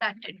Started.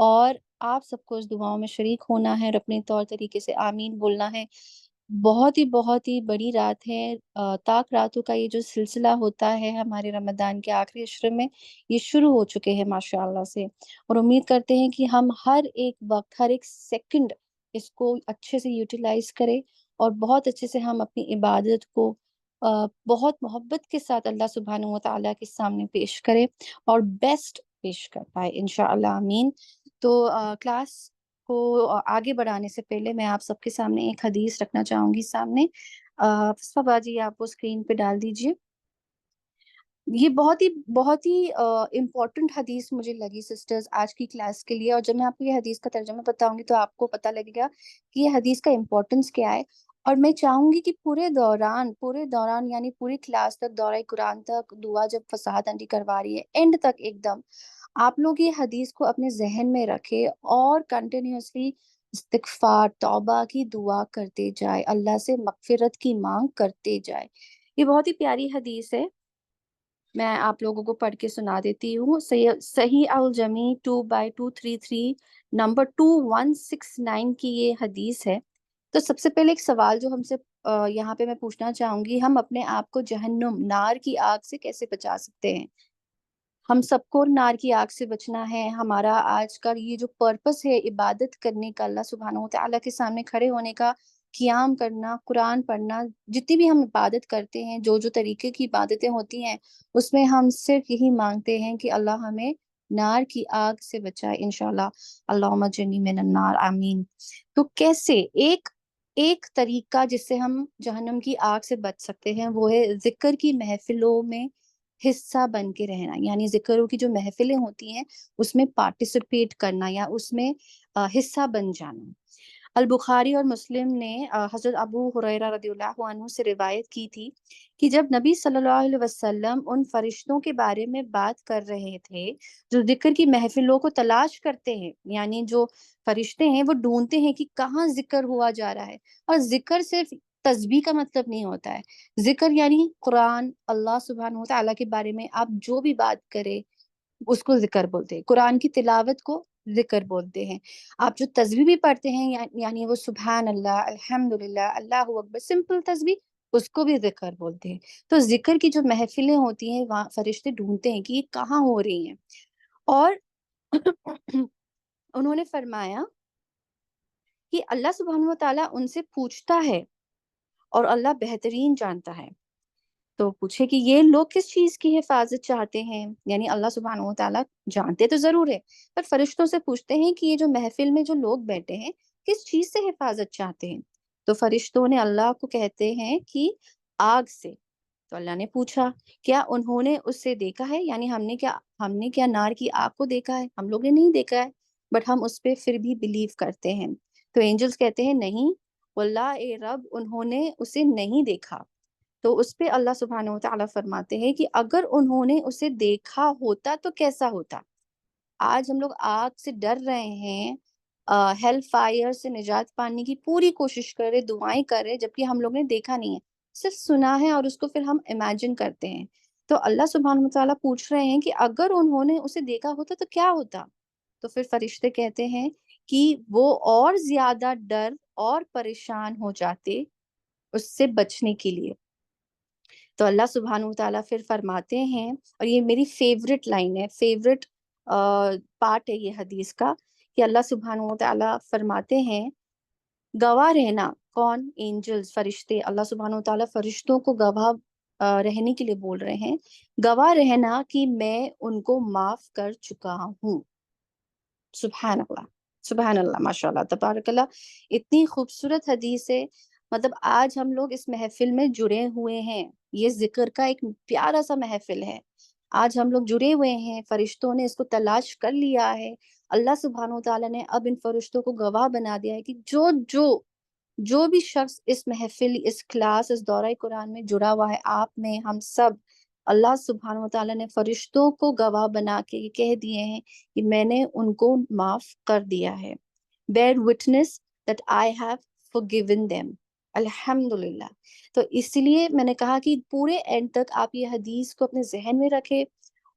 اور آپ سب کو اس دعاؤں میں شریک ہونا ہے اور اپنے طور طریقے سے آمین بولنا ہے۔ بہت ہی بڑی رات ہے، طاق راتوں کا یہ جو سلسلہ ہوتا ہے ہمارے رمضان کے آخری عشر میں، یہ شروع ہو چکے ہیں ماشاء اللہ سے، اور امید کرتے ہیں کہ ہم ہر ایک وقت، ہر ایک سیکنڈ اس کو اچھے سے یوٹیلائز کریں اور بہت اچھے سے ہم اپنی عبادت کو بہت محبت کے ساتھ اللہ سبحانہ و تعالیٰ کے سامنے پیش کریں اور بیسٹ پیش کر پائے انشاءاللہ آمین۔ تو کلاس کو آگے بڑھانے سے پہلے میں آپ سب کے سامنے ایک حدیث رکھنا چاہوں گی سامنے۔ فسفا باجی آپ وہ اسکرین پہ ڈال دیجیے۔ یہ بہت ہی امپورٹنٹ حدیث مجھے لگی سسٹرز آج کی کلاس کے لیے، اور جب میں آپ کو یہ حدیث کا ترجمہ بتاؤں گی تو آپ کو پتہ لگے گا کہ یہ حدیث کا امپورٹنس کیا ہے۔ اور میں چاہوں گی کہ پورے دوران یعنی پوری کلاس تک، دورہ قرآن تک، دعا جب فصاحت آنٹی کروا رہی ہے اینڈ تک ایک دم آپ لوگ یہ حدیث کو اپنے ذہن میں رکھے اور کنٹینیوسلی استغفار توبہ کی دعا کرتے جائے، اللہ سے مغفرت کی مانگ کرتے جائے۔ یہ بہت ہی پیاری حدیث ہے، میں آپ لوگوں کو پڑھ کے سنا دیتی ہوں۔ صحیح الجمی 2/233 نمبر 2169 کی یہ حدیث ہے۔ تو سب سے پہلے ایک سوال جو ہم سے یہاں پہ میں پوچھنا چاہوں گی، ہم اپنے آپ کو جہنم نار کی آگ سے کیسے بچا سکتے ہیں؟ ہم سب کو نار کی آگ سے بچنا ہے۔ ہمارا آج کا یہ جو پرپس ہے عبادت کرنے کا، اللہ سبحانہ و تعالیٰ کے سامنے کھڑے ہونے کا، قیام کرنا، قرآن پڑھنا، جتنی بھی ہم عبادت کرتے ہیں، جو طریقے کی عبادتیں ہوتی ہیں، اس میں ہم صرف یہی مانگتے ہیں کہ اللہ ہمیں نار کی آگ سے بچائے انشاءاللہ۔ اللہم اجرنی من النار، آمین۔ تو کیسے؟ ایک طریقہ جس سے ہم جہنم کی آگ سے بچ سکتے ہیں وہ ہے ذکر کی محفلوں میں حصہ بن کے رہنا، یعنی ذکروں کی جو محفلیں ہوتی ہیں اس میں پارٹیسپیٹ کرنا یا اس میں حصہ بن جانا۔ البخاری اور مسلم نے حضرت ابو ہریرہ رضی اللہ عنہ سے روایت کی تھی کہ جب نبی صلی اللہ علیہ وسلم ان فرشتوں کے بارے میں بات کر رہے تھے جو ذکر کی محفلوں کو تلاش کرتے ہیں، یعنی جو فرشتے ہیں وہ ڈھونڈتے ہیں کہ کہاں ذکر ہوا جا رہا ہے، اور ذکر صرف تسبیح کا مطلب نہیں ہوتا ہے، ذکر یعنی قرآن، اللہ سبحانہ و تعالیٰ کے بارے میں آپ جو بھی بات کرے اس کو ذکر بولتے ہیں، قرآن کی تلاوت کو ذکر بولتے ہیں، آپ جو تسبیح بھی پڑھتے ہیں یعنی وہ سبحان اللہ، الحمدللہ، اللہ اکبر، سمپل تسبیح، اس کو بھی ذکر بولتے ہیں۔ تو ذکر کی جو محفلیں ہوتی ہیں وہاں فرشتے ڈھونڈتے ہیں کہ یہ کہاں ہو رہی ہیں، اور انہوں نے فرمایا کہ اللہ سبحانہ و تعالیٰ ان سے پوچھتا ہے اور اللہ بہترین جانتا ہے۔ تو پوچھے کہ یہ لوگ کس چیز کی حفاظت چاہتے ہیں، یعنی اللہ سبحانہ و تعالیٰ جانتے تو ضرور ہے، پر فرشتوں سے پوچھتے ہیں کہ یہ جو محفل میں جو لوگ بیٹھے ہیں کس چیز سے حفاظت چاہتے ہیں؟ تو فرشتوں نے اللہ کو کہتے ہیں کہ آگ سے۔ تو اللہ نے پوچھا کیا انہوں نے اس سے دیکھا ہے، یعنی ہم نے کیا نار کی آگ کو دیکھا ہے؟ ہم لوگ نے نہیں دیکھا ہے، بٹ ہم اس پہ پھر بھی بلیو کرتے ہیں۔ تو اینجلز کہتے ہیں نہیں واللہ اے رب، انہوں نے اسے نہیں دیکھا۔ تو اس پہ اللہ سبحانہ و تعالیٰ فرماتے ہیں کہ اگر انہوں نے اسے دیکھا ہوتا تو کیسا ہوتا؟ آج ہم لوگ آگ سے ڈر رہے ہیں، ہیل فائر سے نجات پانے کی پوری کوشش کر رہے، دعائیں کر رہے، جبکہ ہم لوگ نے دیکھا نہیں ہے، صرف سنا ہے اور اس کو پھر ہم امیجن کرتے ہیں۔ تو اللہ سبحانہ و تعالیٰ پوچھ رہے ہیں کہ اگر انہوں نے اسے دیکھا ہوتا تو کیا ہوتا؟ تو پھر فرشتے کہتے ہیں کہ وہ اور زیادہ ڈر اور پریشان ہو جاتے اس سے بچنے کے لیے۔ تو اللہ سبحانہ و تعالیٰ پھر فرماتے ہیں، اور یہ میری فیوریٹ لائن ہے، فیوریٹ پارٹ ہے یہ حدیث کا، کہ اللہ سبحانہ و تعالیٰ فرماتے ہیں گواہ رہنا، کون؟ اینجلز، فرشتے، اللہ سبحانہ و تعالیٰ فرشتوں کو گواہ رہنے کے لیے بول رہے ہیں، گواہ رہنا کہ میں ان کو معاف کر چکا ہوں۔ سبحان اللہ، سبحان اللہ، ماشاء اللہ، تبارک اللہ۔ اتنی خوبصورت حدیث ہے، مطلب آج ہم لوگ اس محفل میں جڑے ہوئے ہیں، یہ ذکر کا ایک پیارا سا محفل ہے، آج ہم لوگ جڑے ہوئے ہیں، فرشتوں نے اس کو تلاش کر لیا ہے، اللہ سبحانہ و تعالیٰ نے اب ان فرشتوں کو گواہ بنا دیا ہے کہ جو بھی شخص اس محفل، اس کلاس، اس دورہ قرآن میں جڑا ہوا ہے، آپ میں، ہم سب، اللہ سبحانہ و تعالیٰ نے فرشتوں کو گواہ بنا کے یہ کہہ دیے ہیں کہ میں نے ان کو معاف کر دیا ہے۔ bear witness that I have forgiven them۔ الحمدللہ۔ تو اس لیے میں نے کہا کہ پورے اینڈ تک آپ یہ حدیث کو اپنے ذہن میں رکھیں،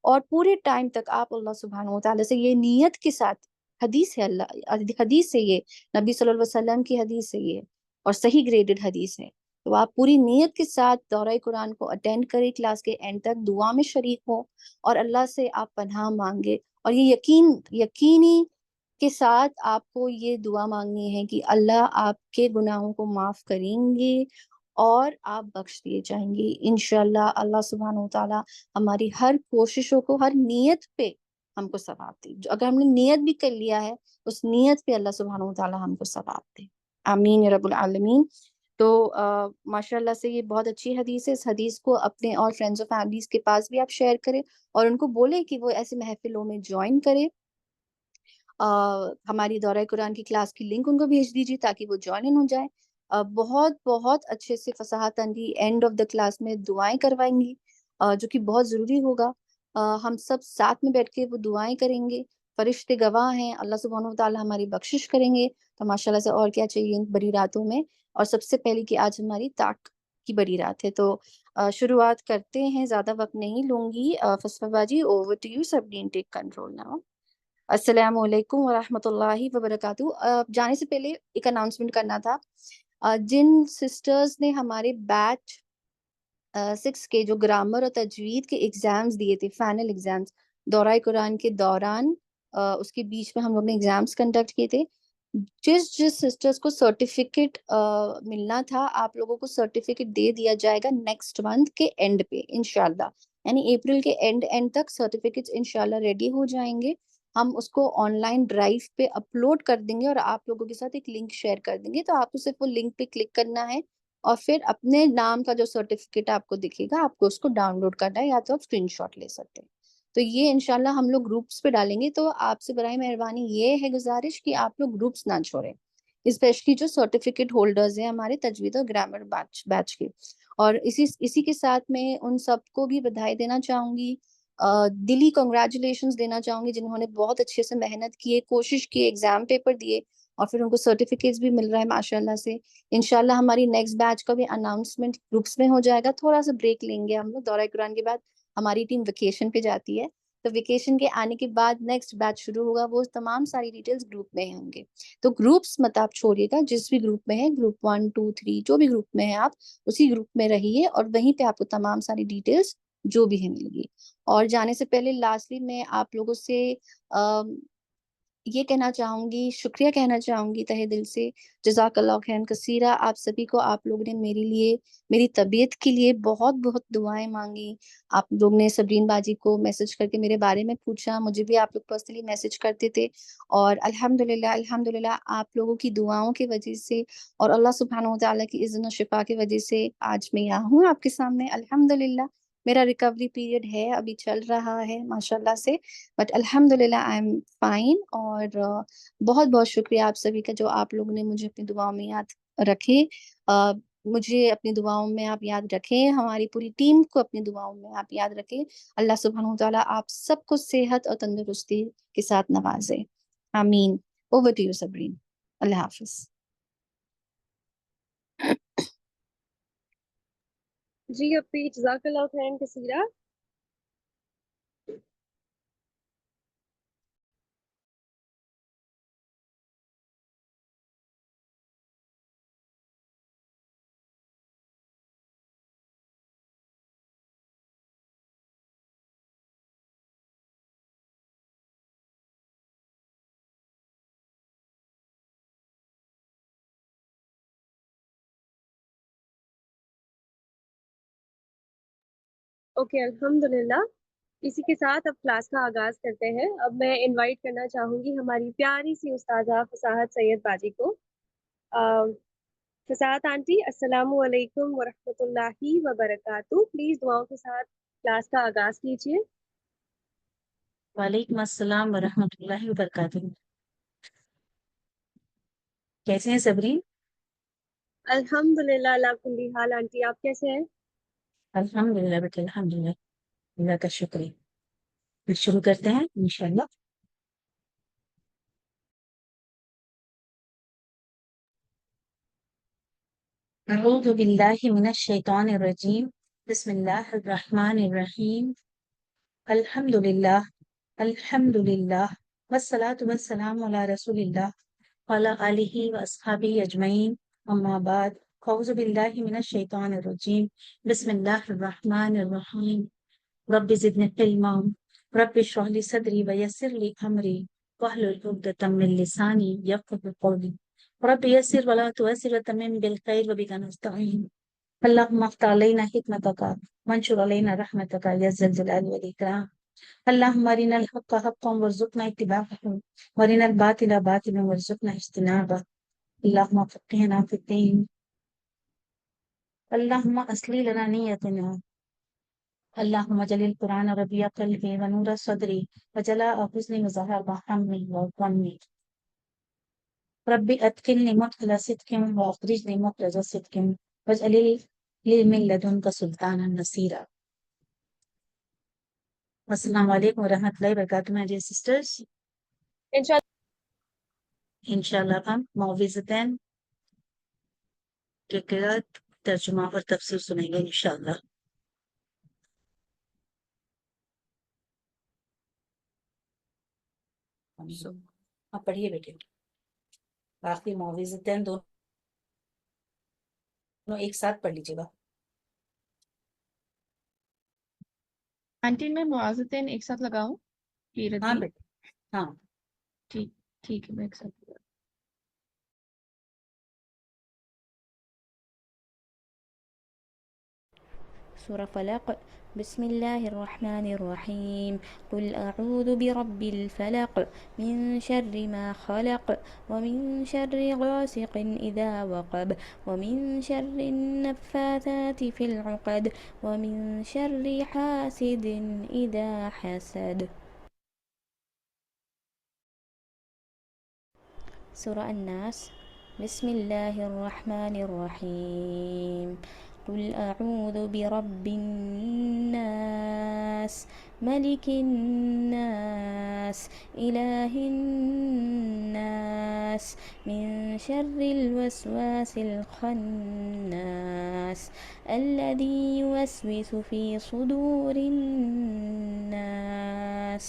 اور پورے ٹائم تک آپ اللہ سبحانہ و تعالیٰ سے یہ نیت کے ساتھ حدیث ہے، حدیث ہے یہ، نبی صلی اللہ علیہ وسلم کی حدیث ہے یہ، اور صحیح گریڈڈ حدیث ہے۔ تو آپ پوری نیت کے ساتھ دورہ قرآن کو اٹینڈ کریں، کلاس کے اینڈ تک دعا میں شریک ہو، اور اللہ سے آپ پناہ مانگے، اور یہ یقینی کے ساتھ آپ کو یہ دعا مانگنی ہے کہ اللہ آپ کے گناہوں کو معاف کریں گے اور آپ بخش دیے جائیں گے انشاءاللہ۔ اللہ سبحانہ و تعالیٰ ہماری ہر کوششوں کو، ہر نیت پہ ہم کو ثواب دے، اگر ہم نے نیت بھی کر لیا ہے اس نیت پہ اللہ سبحانہ و تعالیٰ ہم کو ثواب دے، آمین یا رب العالمین۔ تو ماشاء اللہ سے یہ بہت اچھی حدیث ہے، اس حدیث کو اپنے اور فرینڈز اور فیملیز کے پاس بھی آپ شیئر کریں، اور ان کو بولیں کہ وہ ایسے محفلوں میں جوائن کرے۔ ہماری دورہ قرآن کی کلاس کی لنک ان کو بھیج دیجیے تاکہ وہ جوائن ان ہو جائے۔ بہت بہت اچھے سے فصاحت اندھی اینڈ آف دا کلاس میں دعائیں کروائیں گی، جو کہ بہت ضروری ہوگا۔ ہم سب ساتھ میں بیٹھ کے وہ دعائیں کریں گے، فرشتے گواہ ہیں، اللہ سبحانہ و تعالیٰ ہماری بخشش کریں گے۔ تو ماشاءاللہ سے اور کیا چاہیے ان بڑی راتوں میں، اور سب سے پہلے کہ آج ہماری طاق کی بڑی رات ہے۔ تو شروعات کرتے ہیں، زیادہ وقت نہیں لوں گی۔ فصفہ باجی، over to you, Sabreen take control now. السلام علیکم ورحمۃ اللہ وبرکاتہ۔ جانے سے پہلے ایک اناؤنسمنٹ کرنا تھا۔ جن سسٹرز نے ہمارے بیچ 6 کے جو گرامر اور تجوید کے ایگزامز دیے تھے، فائنل ایگزامز دورہ قرآن کے دوران، اس کے بیچ میں ہم لوگ نے ایگزامز کنڈکٹ کیے تھے، جس سسٹرز کو سرٹیفکیٹ ملنا تھا، آپ لوگوں کو سرٹیفکیٹ دے دیا جائے گا نیکسٹ منتھ کے اینڈ پہ انشاءاللہ، یعنی اپریل کے اینڈ تک سرٹیفکیٹس انشاءاللہ ریڈی ہو جائیں گے۔ ہم اس کو آن لائن ڈرائیو پہ اپلوڈ کر دیں گے، اور آپ لوگوں کے ساتھ ایک لنک شیئر کر دیں گے، تو آپ کو صرف وہ لنک پہ کلک کرنا ہے، اور پھر اپنے نام کا جو سرٹیفکیٹ آپ کو دکھے گا آپ کو اس کو ڈاؤن لوڈ کرنا ہے، یا تو آپ اسکرین شاٹ لے سکتے ہیں۔ تو یہ انشاءاللہ ہم لوگ گروپس پہ ڈالیں گے، تو آپ سے برائے مہربانی یہ ہے گزارش کہ آپ لوگ گروپس نہ چھوڑیں، اسپیشلی جو سرٹیفکیٹ ہولڈرز ہیں ہمارے تجوید اور گرامر بیچ کے۔ اور اسی کے ساتھ میں ان سب کو بھی بدھائی دینا چاہوں گی، دلی کنگریچولیشنز دینا چاہوں گی، جنہوں نے بہت اچھے سے محنت کی، کوشش کی، ایگزام پیپر دیے، اور پھر ان کو سرٹیفکیٹس بھی مل رہا ہے ماشاءاللہ سے۔ انشاءاللہ ہماری نیکسٹ بیچ کا بھی اناؤنسمنٹ گروپس میں ہو جائے گا، تھوڑا سا بریک لیں گے ہم لوگ، دورہ قرآن کے بعد ہماری ٹیم ویکیشن پہ جاتی ہے، تو ویکیشن کے آنے کے بعد نیکسٹ بیچ شروع ہوگا، وہ تمام ساری ڈیٹیلز گروپ میں ہوں گے۔ تو گروپس مت آپ چھوڑیے گا، جس بھی گروپ میں ہے، گروپ 1 2 3 جو بھی گروپ میں ہے آپ اسی گروپ میں رہیے، اور وہیں پہ آپ کو تمام ساری ڈیٹیلز جو بھی ہے ملے گی۔ اور جانے سے پہلے لاسٹلی میں آپ لوگوں سے یہ کہنا چاہوں گی، شکریہ کہنا چاہوں گی تہہ دل سے، جزاک اللہ خیر کثیرہ آپ سبھی کو۔ آپ لوگ نے میرے لیے، میری طبیعت کے لیے بہت بہت دعائیں مانگی، آپ لوگ نے سبرین باجی کو میسج کر کے میرے بارے میں پوچھا، مجھے بھی آپ لوگ پرسنلی میسج کرتے تھے، اور الحمدللہ آپ لوگوں کی دعاؤں کی وجہ سے اور اللہ سبحانہ و تعالیٰ کی اذن و شفا کی وجہ سے آج میں یہاں ہوں آپ کے سامنے الحمدللہ۔ میرا ریکوری پیریڈ ہے، ابھی چل رہا ہے ماشاءاللہ سے، بٹ الحمدللہ آئی ایم فائن۔ اور بہت بہت شکریہ آپ سبھی کا، جو آپ لوگوں نے مجھے اپنی دعاؤں میں یاد رکھے، مجھے اپنی دعاؤں میں آپ یاد رکھیں، ہماری پوری ٹیم کو اپنی دعاؤں میں آپ یاد رکھیں۔ اللہ سبحانہ و تعالیٰ آپ سب کو صحت اور تندرستی کے ساتھ نوازے، آمین۔ اوور ٹو یو سبرین، اللہ حافظ۔ جی اپی، جزاک اللہ خیر کثیرہ۔ اوکے الحمدللہ، اسی کے ساتھ اب کلاس کا آغاز کرتے ہیں۔ اب میں انوائٹ کرنا چاہوں گی ہماری پیاری سی استاذہ فصاحت سید باجی کو۔ فصاحت آنٹی، السلام علیکم ورحمۃ اللہ وبرکاتہ، پلیز دعاؤں کے ساتھ کلاس کا آغاز کیجیے۔ وعلیکم السلام ورحمۃ اللہ وبرکاتہ۔ کیسے ہیں سبرین؟ الحمدللہ اللہ کل حال۔ آنٹی آپ کیسے ہیں؟ الحمدللہ بیٹا، الحمدللہ، اللہ کا شکر ہے۔ پھر شروع کرتے ہیں انشاءاللہ۔ اعوذ باللہ من الشیطان الرجیم، بسم اللہ الرحمن الرحیم، الحمدللہ الحمدللہ والصلاة والسلام على رسول الله وعلى آله وأصحابه أجمعين أما بعد أعوذ بالله من الشيطان الرجيم بسم الله الرحمن الرحيم رب زدني علما رب اشرح لي صدري ويسر لي أمري واحلل عقدة من لساني يفقهوا قولي رب يسر ولا تؤثر وتمم بالخير وبك نستعين اللهم افتح علينا حكمتك وانشر علينا رحمتك يا ذا الجلال والإكرام اللهم أرنا الحق حقا وارزقنا اتباعه وأرنا الباطل باطلا وارزقنا اجتنابه اللهم فقهنا في الدين اللهم أصلح لنا نيتنا اللهم اجعل القرآن ربيع قلبي ونور صدري وجلاء حزني وذهاب همي وغمي ربي أدخلني مدخل صدق وأخرجني مخرج صدق واجعل لي من لدنك سلطانا نصيرا. السلام علیکم ورحمۃ اللہ وبرکاتہ میرے سسٹرز. انشاءاللہ انشاءاللہ ہم معوذتین کے قرأت ترجمہ اور تفسیر سنیں گے انشاءاللہ. آپ پڑھیے بیٹے. باقی معوذتین دونوں ایک ساتھ پڑھ لیجیے گا. آنٹی میں معاذتین ایک ساتھ لگاؤں کی ہاں ردی؟ بیٹے ہاں. ٹھیک ہے میں ایک ساتھ لگاؤں. سورة فلق. بسم الله الرحمن الرحيم. قل أعوذ برب الفلق من شر ما خلق ومن شر غاسق إذا وقب ومن شر النفاثات في العقد ومن شر حاسد إذا حسد. سورة الناس. بسم الله الرحمن الرحيم. قل أعوذ برب الناس ملك الناس إله الناس من شر الوسواس الخناس الذي يوسوس في صدور الناس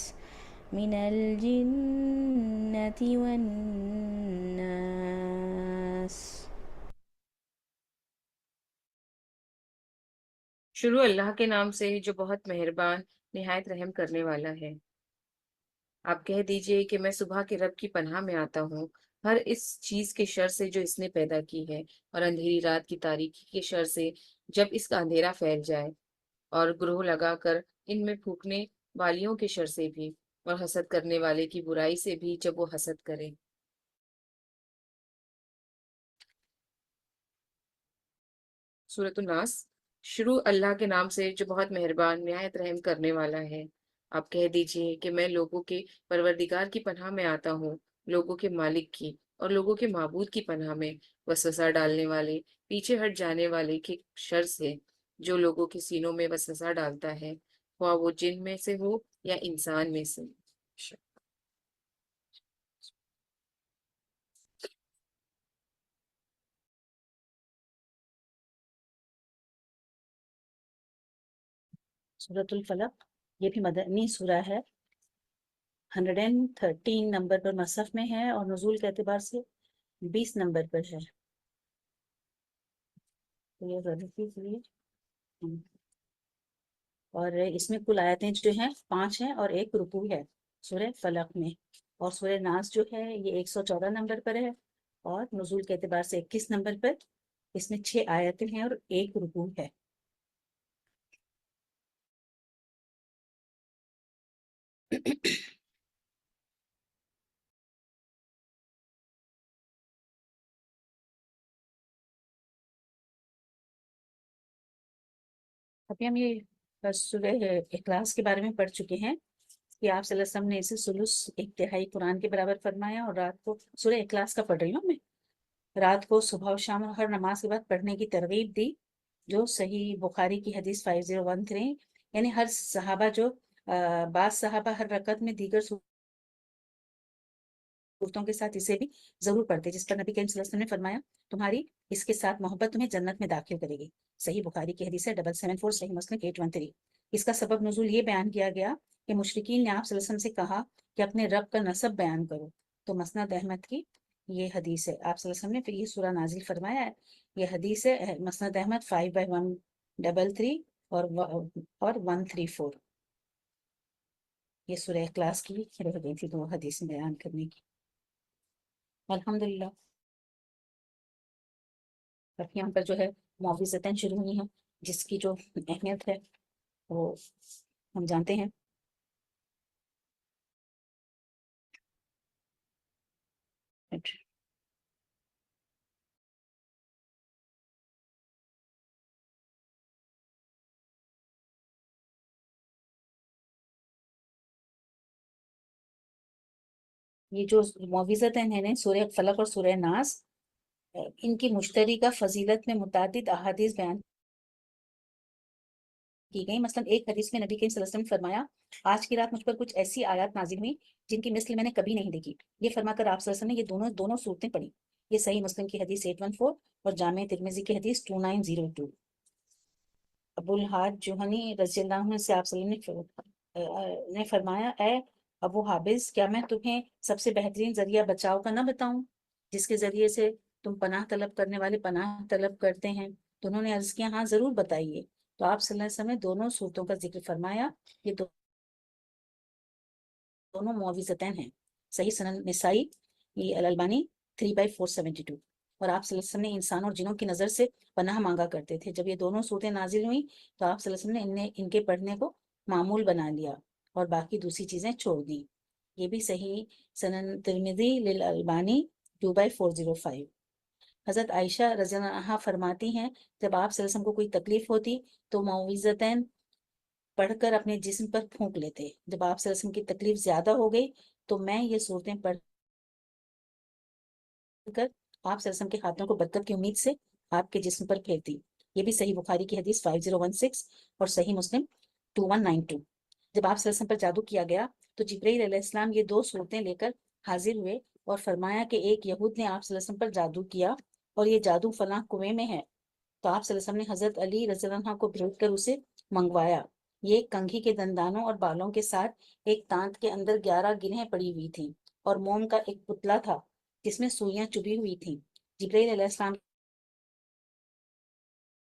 من الجنة والناس. شروع اللہ کے نام سے جو بہت مہربان نہایت رحم کرنے والا ہے. آپ کہہ دیجئے کہ میں صبح کے رب کی پناہ میں آتا ہوں ہر اس چیز کے شر سے جو اس نے پیدا کی ہے اور اندھیری رات کی تاریکی کے شر سے جب اس کا اندھیرا پھیل جائے اور گروہ لگا کر ان میں پھونکنے والیوں کے شر سے بھی اور حسد کرنے والے کی برائی سے بھی جب وہ حسد کرے. سورۃ الناس. شروع اللہ کے نام سے جو بہت مہربان نہایت رحم کرنے والا ہے. آپ کہہ دیجئے کہ میں لوگوں کے پروردگار کی پناہ میں آتا ہوں لوگوں کے مالک کی اور لوگوں کے معبود کی پناہ میں وسوسہ ڈالنے والے پیچھے ہٹ جانے والے کے شر سے جو لوگوں کے سینوں میں وسوسہ ڈالتا ہے خواہ وہ جن میں سے ہو یا انسان میں سے. سورۃ الفلق یہ بھی مدنی سورہ ہے. 113 نمبر پر مصحف میں ہے اور نزول کے اعتبار سے 20 نمبر پر ہے. اور اس میں کل آیتیں جو ہیں 5 ہیں اور 1 رکوع ہے سورہ فلق میں. اور سورہ ناس جو ہے یہ 114 نمبر پر ہے اور نزول کے اعتبار سے 21 نمبر پر. اس میں 6 آیتیں ہیں اور 1 رکوع ہے. ابھی ہم یہ سورہ اخلاص کے بارے میں پڑھ چکے ہیں کہ آپ صلی اللہ علیہ وسلم نے اسے ثلث 1/3 قرآن کے برابر فرمایا. اور رات کو سورہ اخلاص کا پڑھ رہی ہوں میں. رات کو صبح و شام ہر نماز کے بعد پڑھنے کی ترغیب دی جو صحیح بخاری کی حدیث 5013 یعنی ہر صحابہ جو بعض صحابہ ہر رکعت میں دیگر صورتوں کے ساتھ اسے بھی ضرور پڑھتے جس پر نبی کریم صلی اللہ علیہ وسلم نے فرمایا تمہاری اس کے ساتھ محبت تمہیں جنت میں داخل کرے گی. صحیح بخاری کی حدیث ہے 774 صحیح مسلم 813. اس کا سبب نزول یہ بیان کیا گیا کہ مشرکین نے آپ صلی اللہ علیہ وسلم سے کہا کہ اپنے رب کا نسب بیان کرو، تو مسند احمد کی یہ حدیث ہے۔ آپ صلی اللہ علیہ وسلم نے پھر یہ سورہ نازل فرمایا ہے، یہ حدیث ہے مسند احمد 5/133 اور 134۔ یہ سورہ اخلاص کی رہ گئی تھی دو حدیث بیان کرنے کی۔ الحمدللہ اب یہاں پر جو ہے معوذتین شروع ہوئی ہیں، جس کی جو اہمیت ہے وہ ہم جانتے ہیں۔ یہ جو معوذتین ہیں سورہ فلق اور سورہ ناس، ان کی مشترکہ فضیلت میں متعدد احادیث بیان کی گئی۔ مثلا ایک حدیث میں نبی کریم صلی اللہ علیہ وسلم نے فرمایا، آج کی رات مجھ پر کچھ ایسی آیات نازل ہوئی جن کی مثل میں نے کبھی نہیں دیکھی۔ یہ فرما کر آپ صلی اللہ علیہ وسلم نے یہ دونوں صورتیں پڑھی۔ یہ صحیح مسلم کی حدیث 814 اور جامع ترمذی کی حدیث 2902۔ ابو الحاج جوہنی رضی اللہ عنہ سے آپ صلی اللہ علیہ وسلم نے فرمایا، اے ابو حابس، کیا میں تمہیں سب سے بہترین ذریعہ بچاؤ کا نہ بتاؤں، جس کے ذریعے سے تم پناہ طلب کرنے والے پناہ طلب کرتے ہیں؟ تو انہوں نے عرض کیا، ہاں ضرور بتائیے۔ تو آپ صلی اللہ علیہ وسلم نے دونوں صورتوں کا ذکر فرمایا۔ یہ دونوں معوذتین ہیں، صحیح سنن نسائی یہ الالبانی 3/472۔ اور آپ صلی اللہ علیہ وسلم نے انسان اور جنوں کی نظر سے پناہ مانگا کرتے تھے۔ جب یہ دونوں صورتیں نازل ہوئیں تو آپ صلی اللہ علیہ وسلم نے ان کے پڑھنے کو معمول بنا لیا اور باقی دوسری چیزیں چھوڑ دیں۔ یہ بھی صحیح سنن ترمذی للالبانی 2/405۔ حضرت عائشہ رضی اللہ عنہا فرماتی ہیں، جب آپ صلی اللہ علیہ وسلم کو کوئی تکلیف ہوتی تو معوذتین پڑھ کر اپنے جسم پر پھونک لیتے۔ جب آپ صلی اللہ علیہ وسلم کی تکلیف زیادہ ہو گئی تو میں یہ صورتیں پڑھ کر آپ صلی اللہ علیہ وسلم کے ہاتھوں کو برکت کی امید سے آپ کے جسم پر پھیرتی۔ یہ بھی صحیح بخاری کی حدیث 5016 اور صحیح مسلم 2192۔ جب آپ صلی اللہ علیہ وسلم پر جادو کیا گیا تو جبرائیل علیہ السلام یہ دو صورتیں لے کر حاضر ہوئے اور فرمایا کہ ایک یہود نے آپ صلی اللہ علیہ وسلم پر جادو کیا اور یہ جادو فلاں کنویں میں ہے۔ تو آپ صلی اللہ علیہ وسلم نے حضرت علی رضی اللہ عنہ کو بھیج کر اسے منگوایا۔ یہ ایک کنگھی کے دندانوں اور بالوں کے ساتھ ایک تانت کے اندر 11 گرہیں پڑی ہوئی تھیں اور موم کا ایک پتلا تھا جس میں سوئیاں چبھی ہوئی تھیں۔ جبرائیل علیہ السلام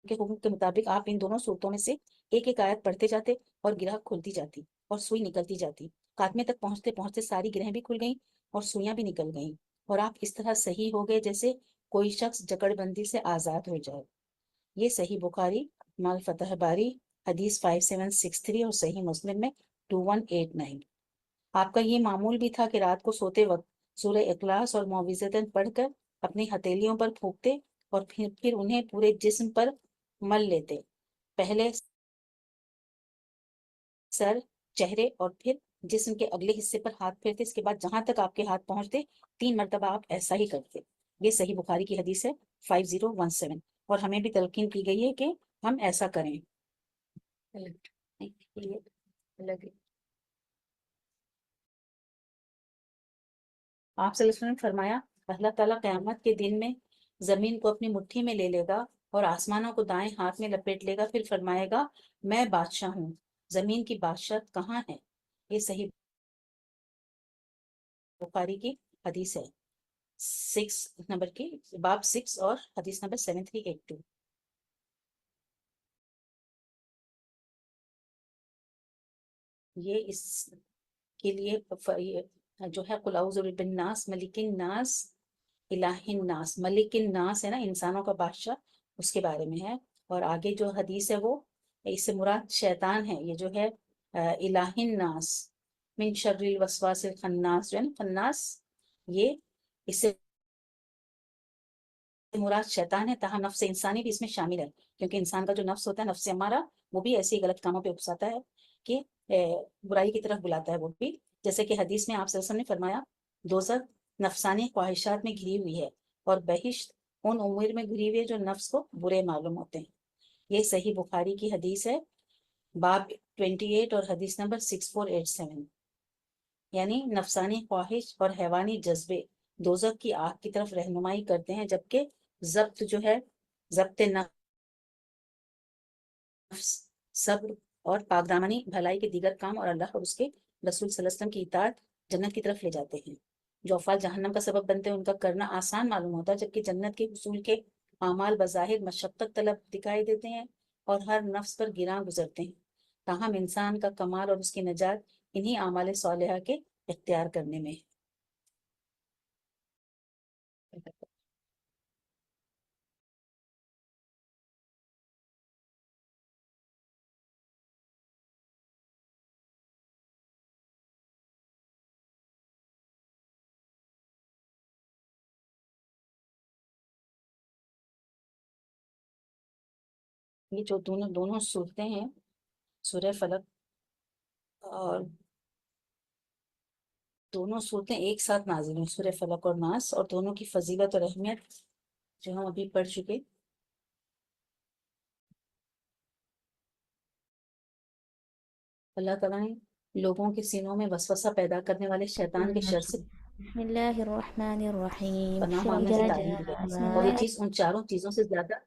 کے حکم کے مطابق آپ ان دونوں صورتوں میں سے ایک ایک آیت پڑھتے جاتے اور گرہ کھلتی جاتی اور سوئی نکلتی جاتی۔ خاتمے تک پہنچتے پہنچتے ساری گرہیں بھی کھل گئیں اور سوئیاں بھی نکل گئیں اور آپ اس طرح صحیح ہو گئے جیسے کوئی شخص جکڑ بندی سے آزاد ہو جائے۔ یہ صحیح بخاری مال فتح باری حدیث 5763 اور صحیح مسلم میں 2189۔ آپ کا یہ معمول بھی تھا کہ رات کو سوتے وقت سورہ اخلاص اور معوذتین پڑھ کر اپنی ہتھیلیوں پر پھونکتے اور پھر انہیں پورے جسم پر مل لیتے، پہلے سر، چہرے اور پھر جسم کے اگلے حصے پر ہاتھ پھیرتے۔ اس کے بعد جہاں تک آپ کے ہاتھ پہنچتے 3 مرتبہ آپ ایسا ہی کرتے۔ یہ صحیح بخاری کی حدیث ہے 5017 اور ہمیں بھی تلقین کی گئی ہے کہ ہم ایسا کریں۔ آپ صلی اللہ علیہ وسلم نے فرمایا، اللہ تعالیٰ قیامت کے دن میں زمین کو اپنی مٹھی میں لے لے گا اور آسمانوں کو دائیں ہاتھ میں لپیٹ لے گا، پھر فرمائے گا، میں بادشاہ ہوں، زمین کی بادشاہت کہاں ہے؟ یہ صحیح بخاری کی حدیث ہے 6 نمبر کی باب 6 اور حدیث نمبر 7382۔ یہ اس کے لیے جو ہے قل اعوذ برب الناس ملک الناس الہ الناس، ملک الناس ہے نا انسانوں کا بادشاہ، اس کے بارے میں ہے۔ اور آگے جو حدیث ہے وہ اس سے مراد شیطان ہے، یہ جو ہے الہ الناس من شر الوسواس الخناس، جو ہے نا خناس، یہ اس سے مراد شیطان ہے، تاہم نفس انسانی بھی اس میں شامل ہے، کیونکہ انسان کا جو نفس ہوتا ہے نفس امارہ، وہ بھی ایسے ہی غلط کاموں پہ اکساتا ہے کہ برائی کی طرف بلاتا ہے وہ بھی، جیسے کہ حدیث میں آپ صلی اللہ علیہ وسلم نے فرمایا، دوزخ نفسانی خواہشات میں گھری ہوئی ہے اور بہشت ان امور میں گھری ہوئی ہے جو نفس کو برے معلوم ہوتے ہیں۔ یہ صحیح بخاری کی حدیث ہے باب 28 اور حدیث نمبر 6487۔ یعنی نفسانی خواہش اور حیوانی جذبے دوزخ کی آگ کی طرف رہنمائی کرتے ہیں، جبکہ ضبط جو ہے ضبط نفس، صبر اور پاکدامنی بھلائی کے دیگر کام اور اللہ اور اس کے رسول صلی اللہ علیہ وسلم کی اطاعت جنت کی طرف لے جاتے ہیں۔ جو افعال جہنم کا سبب بنتے ہیں ان کا کرنا آسان معلوم ہوتا ہے، جبکہ جنت کے حصول کے اعمال بظاہر مشقت طلب دکھائی دیتے ہیں اور ہر نفس پر گراں گزرتے ہیں۔ تاہم انسان کا کمال اور اس کی نجات انہی اعمال صالحہ کے اختیار کرنے میں ہے۔ یہ جو دونوں صورتیں ہیں، سورہ فلق اور دونوں صورتیں ایک ساتھ نازل ہیں، سورہ فلق اور ناس، اور دونوں کی فضیلت اور اہمیت جو ہم ابھی پڑھ چکے۔ اللہ تعالیٰ نے لوگوں کے سینوں میں وسوسہ پیدا کرنے والے شیطان کے شر سے بسم اللہ الرحمن الرحیم پناہ مانگنے کی اذا تعلیم دی ہے، جاء اور یہ چیز ان چاروں چیزوں سے زیادہ،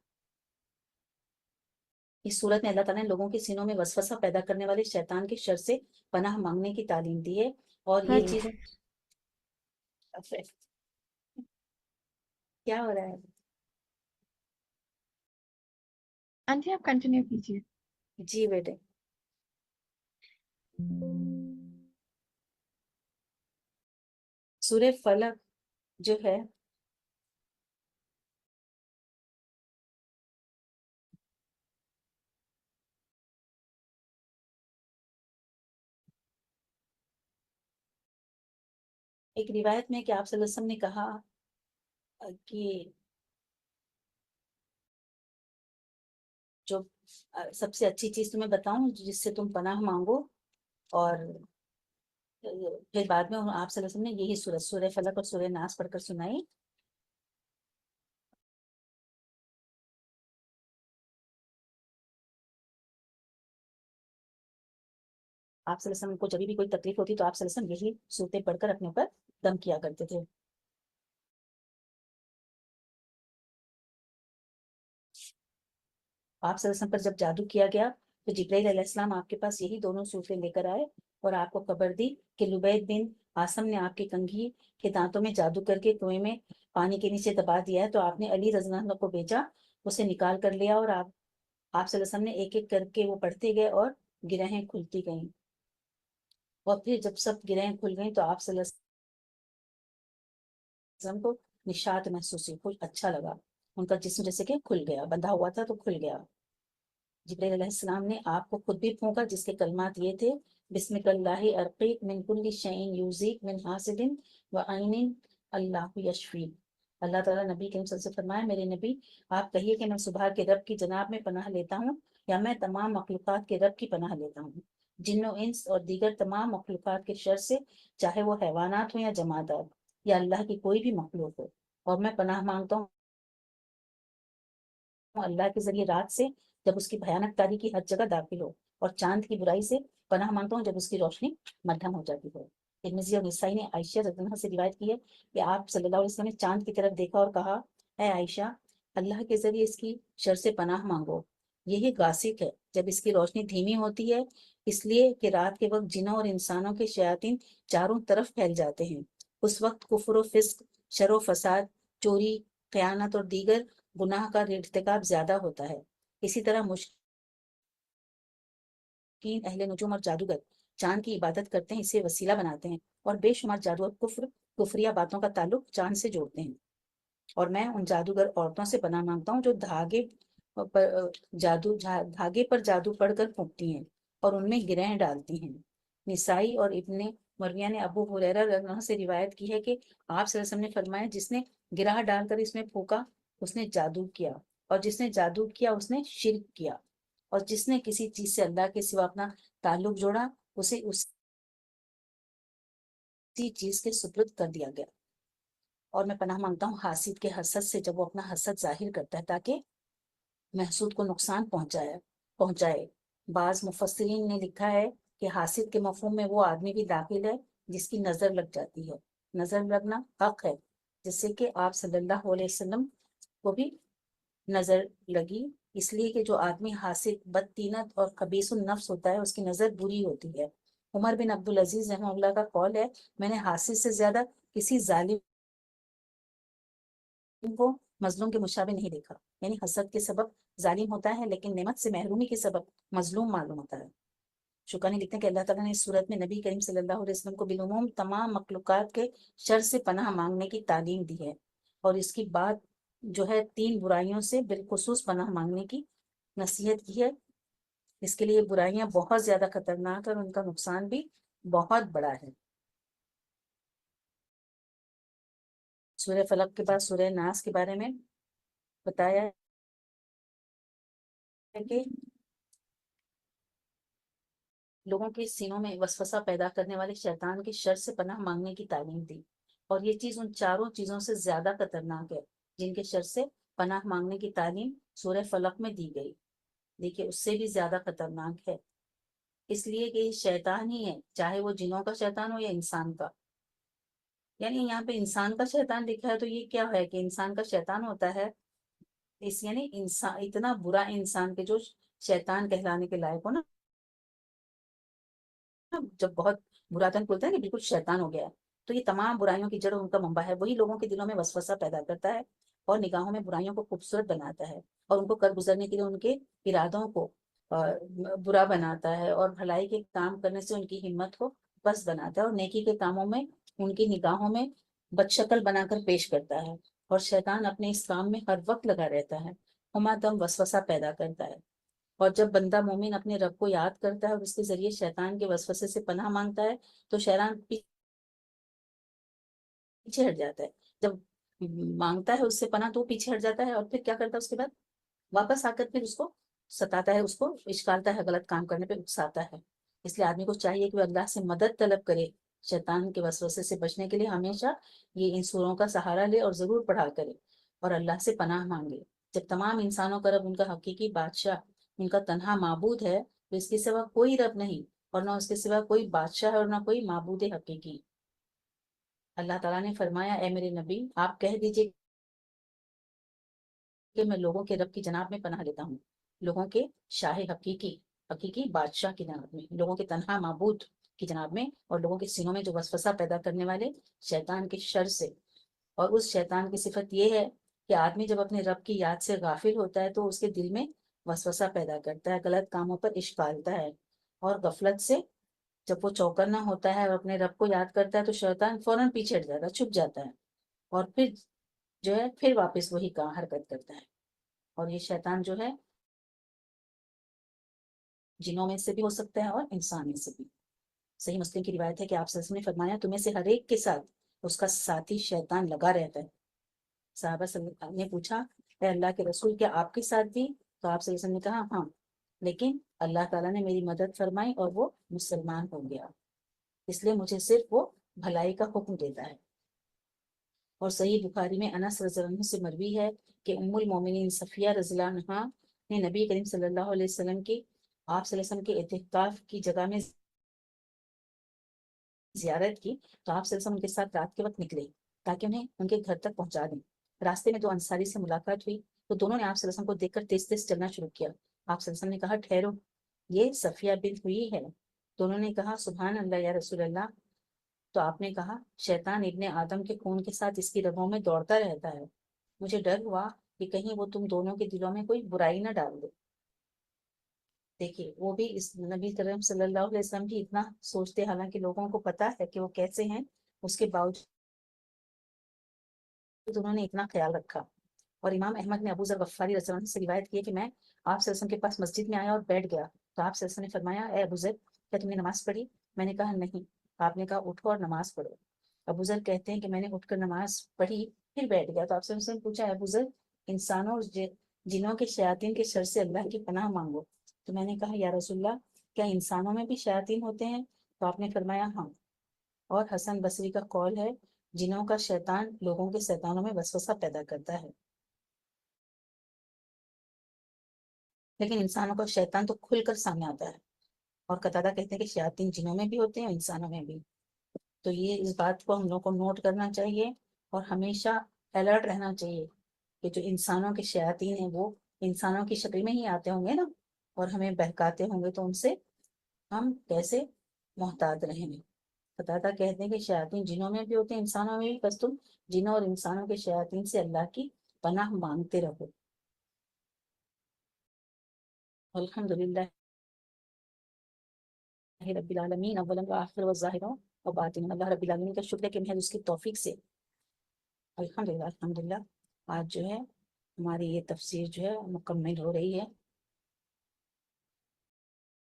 اس صورت میں اللہ تعالیٰ نے لوگوں کے سینوں میں وسوسہ پیدا کرنے والے شیطان کے شر سے پناہ مانگنے کی تعلیم دی ہے، اور یہ چیز کیا ہو رہا ہے؟ آنٹی آپ کنٹینیو کیجیے۔ جی بیٹے۔ سورہ فلق جو ہے ایک روایت میں کہ آپ صلی اللہ علیہ وسلم نے کہا کہ جو سب سے اچھی چیز تمہیں بتاؤں جس سے تم پناہ مانگو، اور پھر بعد میں آپ صلی اللہ علیہ وسلم نے یہی سورہ فلق اور سورہ ناس پڑھ کر سنائی۔ آپ صلی اللہ علیہ وسلم کو جب بھی کوئی تکلیف ہوتی تو آپ صلی اللہ علیہ وسلم یہی صورتیں پڑھ کر اپنے اوپر دم کیا کرتے تھے۔ آپ صلی اللہ علیہ وسلم پر جب جادو کیا گیا تو جبرائیل علیہ السلام آپ کے پاس یہی دونوں صورتیں لے کر آئے اور آپ کو خبر دی کہ لبید بن عاصم نے آپ کے کنگھی کے دانتوں میں جادو کر کے کنویں میں پانی کے نیچے دبا دیا ہے، تو آپ نے علی رضی اللہ عنہ کو بھیجا، اسے نکال کر لیا، اور آپ صلی اللہ علیہ وسلم نے ایک ایک کر کے وہ پڑھتے گئے اور گرہیں کھلتی گئیں، اور پھر جب سب گرہیں کھل گئیں تو آپ صلی اللہ علیہ وسلم کو نشاط محسوس ہوئی، کچھ اچھا لگا، ان کا جسم جیسے کہ کھل گیا، بندھا ہوا تھا تو کھل گیا۔ جبرائیل علیہ السلام نے آپ کو خود بھی پھونکا، جس کے کلمات یہ تھے: بسمک اللہ ارقیک من کل شیء یوزیک من حاسد وعین اللہ یشفی۔ اللہ تعالیٰ نبی کریم صلی اللہ علیہ وسلم سے فرمایا، میرے نبی آپ کہیے کہ میں صبح کے رب کی جناب میں پناہ لیتا ہوں، یا میں تمام مخلوقات کے رب کی پناہ لیتا ہوں، جن و انس اور دیگر تمام مخلوقات کے شر سے، چاہے وہ حیوانات ہوں یا جمادات یا اللہ کی کوئی بھی مخلوق ہو، اور میں پناہ مانگتا ہوں اللہ کے ذریعے رات سے جب اس کی بھیانک تاریکی ہر جگہ داخل ہو، اور چاند کی برائی سے پناہ مانگتا ہوں جب اس کی روشنی مدھم ہو جاتی ہو۔ ترمذی اور نسائی نے عائشہ رضی اللہ عنہا سے روایت کی ہے کہ آپ صلی اللہ علیہ وسلم نے چاند کی طرف دیکھا اور کہا، اے عائشہ، اللہ کے ذریعے اس کی شر سے پناہ مانگو، یہی غاسق ہے جب اس کی روشنی دھیمی ہوتی ہے، اس لیے کہ رات کے وقت جنوں اور انسانوں کے شیاطین چاروں طرف پھیل جاتے ہیں، اس وقت کفر و فسق، شر و فساد، چوری، خیانت اور دیگر گناہ کا ارتکاب زیادہ ہوتا ہے۔ اسی طرح مشرکین، اہل نجوم اور جادوگر چاند کی عبادت کرتے ہیں، اسے وسیلہ بناتے ہیں، اور بے شمار جادو اور کفریہ باتوں کا تعلق چاند سے جوڑتے ہیں، اور میں ان جادوگر عورتوں سے پناہ مانگتا ہوں جو دھاگے پر جادو پڑھ کر پھونکتی ہیں اور ان میں گرہیں ڈالتی ہیں۔ نسائی اور ابن مرویہ نے ابو ہریرہ رضی اللہ عنہ سے روایت کی ہے کہ آپ صلی اللہ علیہ وسلم نے فرمایا، جس نے گرہ ڈال کر اس میں پھونکا اس نے جادو کیا، اور جس نے جادو کیا اس نے شرک کیا، اور جس نے کسی چیز سے اللہ کے سوا اپنا تعلق جوڑا اسے اسی چیز کے سپرد کر دیا گیا۔ اور میں پناہ مانگتا ہوں حاسد کے حسد سے، جب وہ اپنا حسد ظاہر کرتا ہے تاکہ محسود کو نقصان پہنچائے۔ بعض مفسرین نے لکھا ہے کہ حاسد کے مفہوم میں وہ آدمی بھی داخل ہے جس کی نظر لگ جاتی ہے۔ نظر لگنا حق ہے، جس سے کہ آپ صلی اللہ علیہ وسلم کو بھی نظر لگی اس لیے کہ جو آدمی حاسد، بدطینت اور خبیث النفس ہوتا ہے اس کی نظر بری ہوتی ہے۔ عمر بن عبدالعزیز رحمہ اللہ کا قول ہے، میں نے حاسد سے زیادہ کسی ظالم کو مظلوم کے مشابہ نہیں دیکھا۔ یعنی حسد کے سبب ظالم ہوتا ہے لیکن نعمت سے محرومی کے سبب مظلوم معلوم ہوتا ہے۔ شوکانی لکھتے ہیں کہ اللہ تعالیٰ نے اس صورت میں نبی کریم صلی اللہ علیہ وسلم کو بالعموم تمام مخلوقات کے شر سے پناہ مانگنے کی تعلیم دی ہے، اور اس کی بات جو ہے 3 برائیوں سے بالخصوص پناہ مانگنے کی نصیحت کی ہے۔ اس کے لیے برائیاں بہت زیادہ خطرناک اور ان کا نقصان بھی بہت بڑا ہے۔ سورہ فلق کے بعد سورہ ناس کے بارے میں بتایا ہے کہ لوگوں کے سینوں میں وسوسہ پیدا کرنے والے شیطان کے شر سے پناہ مانگنے کی تعلیم دی، اور یہ چیز ان چاروں چیزوں سے زیادہ خطرناک ہے جن کے شر سے پناہ مانگنے کی تعلیم سورہ فلق میں دی گئی۔ دیکھیے اس سے بھی زیادہ خطرناک ہے، اس لیے کہ یہ شیطان ہی ہے، چاہے وہ جنوں کا شیطان ہو یا انسان کا۔ یعنی یہاں پہ انسان کا شیطان لکھا ہے تو یہ کیا ہے کہ انسان کا شیطان ہوتا ہے، اس یعنی انسان اتنا برا انسان کے جو شیطان کہلانے کے لائق ہو نا، جب بہت برا تن بولتا ہے کہ بالکل شیطان ہو گیا ہے، تو یہ تمام برائیوں کی جڑ ان کا منبع ہے، وہی لوگوں کے دلوں میں وسوسہ پیدا کرتا ہے اور نگاہوں میں برائیوں کو خوبصورت بناتا ہے، اور ان کو کر گزرنے کے لیے ان کے ارادوں کو برا بناتا ہے، اور بھلائی کے کام کرنے سے ان کی ہمت کو بس بناتا ہے، اور نیکی کے کاموں میں ان کی نگاہوں میں بد شکل بنا کر پیش کرتا ہے، اور شیطان اپنے اس کام میں ہر وقت لگا رہتا ہے، ہمہ دم وسوسہ پیدا کرتا ہے۔ اور جب بندہ مومن اپنے رب کو یاد کرتا ہے اور اس کے ذریعے شیطان کے وسوسے سے پناہ مانگتا ہے تو شیطان پیچھے ہٹ جاتا ہے، جب مانگتا ہے اس سے پناہ تو وہ پیچھے ہٹ جاتا ہے، اور پھر کیا کرتا ہے اس کے بعد واپس آ کر پھر اس کو ستاتا ہے، اس کو اشکالتا ہے، غلط کام کرنے پہ اکساتا ہے۔ اس لیے آدمی کو چاہیے کہ وہ اللہ سے مدد طلب کرے، شیطان کے وسوسے سے بچنے کے لیے ہمیشہ یہ ان سوروں کا سہارا لے اور ضرور پڑھا کرے اور اللہ سے پناہ مانگے۔ جب تمام انسانوں کا رب ان کا حقیقی بادشاہ، ان کا تنہا معبود ہے، تو اس کے سوا کوئی رب نہیں، اور نہ اس کے سوا کوئی بادشاہ ہے اور نہ کوئی معبود حقیقی۔ اللہ تعالیٰ نے فرمایا، اے میرے نبی آپ کہہ دیجئے کہ میں لوگوں کے رب کی جناب میں پناہ لیتا ہوں، لوگوں کے شاہ حقیقی بادشاہ کی جناب میں، لوگوں کے تنہا معبود کی جناب میں، اور لوگوں کے سینوں میں جو وسوسہ پیدا کرنے والے شیطان کے شر سے۔ اور اس شیطان کی صفت یہ ہے کہ آدمی جب اپنے رب کی یاد سے غافل ہوتا ہے تو اس کے دل میں وسوسہ پیدا کرتا ہے، غلط کاموں پر اشکالتا ہے، اور غفلت سے جب وہ چوکنا ہوتا ہے اور اپنے رب کو یاد کرتا ہے تو شیطان فوراً پیچھے ہٹ جاتا ہے، چھپ جاتا ہے، اور پھر جو ہے پھر واپس وہی حرکت کرتا ہے۔ اور یہ شیطان جو ہے جنوں میں سے بھی ہو سکتا ہے اور انسان میں سے بھی۔ صحیح مسلم کی روایت ہے کہ آپ صلی اللہ علیہ وسلم نے فرمایا، تمہیں سے ہر ایک کے ساتھ اس کا ساتھی شیطان لگا رہتا ہے۔ صحابہ صلی اللہ علیہ وسلم نے پوچھا، اے اللہ کے رسول کیا آپ کے ساتھ بھی؟ تو آپ صلی اللہ علیہ وسلم نے کہا ہاں، لیکن اللہ تعالیٰ نے میری مدد فرمائی اور وہ مسلمان ہو گیا، اس لیے مجھے صرف وہ بھلائی کا حکم دیتا ہے۔ اور صحیح بخاری میں انس رضی اللہ عنہ سے مروی ہے کہ ام المومنین صفیہ رضی اللہ عنہا نے نبی کریم صلی اللہ علیہ وسلم کی آپ صلی اللہ علیہ وسلم کے اعتکاف کی جگہ میں زیارت کی، تو آپ صلی اللہ علیہ وسلم ان کے ساتھ رات کے وقت نکلے تاکہ انہیں ان کے گھر تک پہنچا دیں۔ راستے میں 2 انصاری سے ملاقات ہوئی تو دونوں نے آپ صلی اللہ علیہ وسلم کو دیکھ کر تیز تیز چلنا شروع کیا۔ آپ صلی اللہ علیہ وسلم نے کہا ٹھہرو، یہ صفیہ بنت ہوئی ہے۔ دونوں نے کہا سبحان اللہ یا رسول اللہ۔ تو آپ نے کہا شیطان ابن آدم کے خون کے ساتھ اس کی رگوں میں دوڑتا رہتا ہے، مجھے ڈر ہوا کہ کہیں وہ تم دونوں کے دلوں میں کوئی برائی نہ ڈال دے۔ دیکھیے وہ بھی اس نبی کریم صلی اللہ علیہ وسلم بھی اتنا سوچتے، حالانکہ لوگوں کو پتا ہے کہ وہ کیسے ہیں، اس کے باوجود انہوں نے اتنا خیال رکھا۔ اور امام احمد نے ابو ذر غفاری رضی اللہ عنہ سے روایت کی ہے کہ میں آپ صلی اللہ علیہ وسلم کے پاس مسجد میں آیا اور بیٹھ گیا تو آپ صلی اللہ علیہ وسلم نے فرمایا، اے ابو ذر کیا تم نے نماز پڑھی؟ میں نے کہا نہیں۔ آپ نے کہا اٹھو اور نماز پڑھو۔ ابو ذر کہتے ہیں کہ میں نے اٹھ کر نماز پڑھی پھر بیٹھ گیا تو آپ صلی اللہ علیہ وسلم نے پوچھا، ابو ذر انسانوں اور جنوں کے شیاطین کے شر سے اللہ کی پناہ مانگو۔ تو میں نے کہا یا رسول اللہ کیا انسانوں میں بھی شیاطین ہوتے ہیں؟ تو آپ نے فرمایا ہاں۔ اور حسن بصری کا قول ہے، جنوں کا شیطان لوگوں کے شیطانوں میں وسوسہ پیدا کرتا ہے، لیکن انسانوں کا شیطان تو کھل کر سامنے آتا ہے۔ اور قتادہ کہتے ہیں کہ شیاطین جنوں میں بھی ہوتے ہیں اور انسانوں میں بھی۔ تو یہ اس بات کو ہم لوگوں کو نوٹ کرنا چاہیے اور ہمیشہ الرٹ رہنا چاہیے کہ جو انسانوں کے شیاطین ہیں وہ انسانوں کی شکل میں ہی آتے ہوں گے نا اور ہمیں بہکاتے ہوں گے تو ان سے ہم کیسے محتاط رہیں گے. فتح کہتے ہیں کہ شیاطین جنوں میں بھی ہوتے ہیں انسانوں میں بھی، بس تم جنوں اور انسانوں کے شیاطین سے اللہ کی پناہ مانگتے رہو. الحمدللہ رب العالمین اولا و آخر و ظاہر و باطن. اللہ رب العالمین کا شکر ہے کہ محض اس کی توفیق سے الحمدللہ آج جو ہے ہماری یہ تفسیر جو ہے مکمل ہو رہی ہے.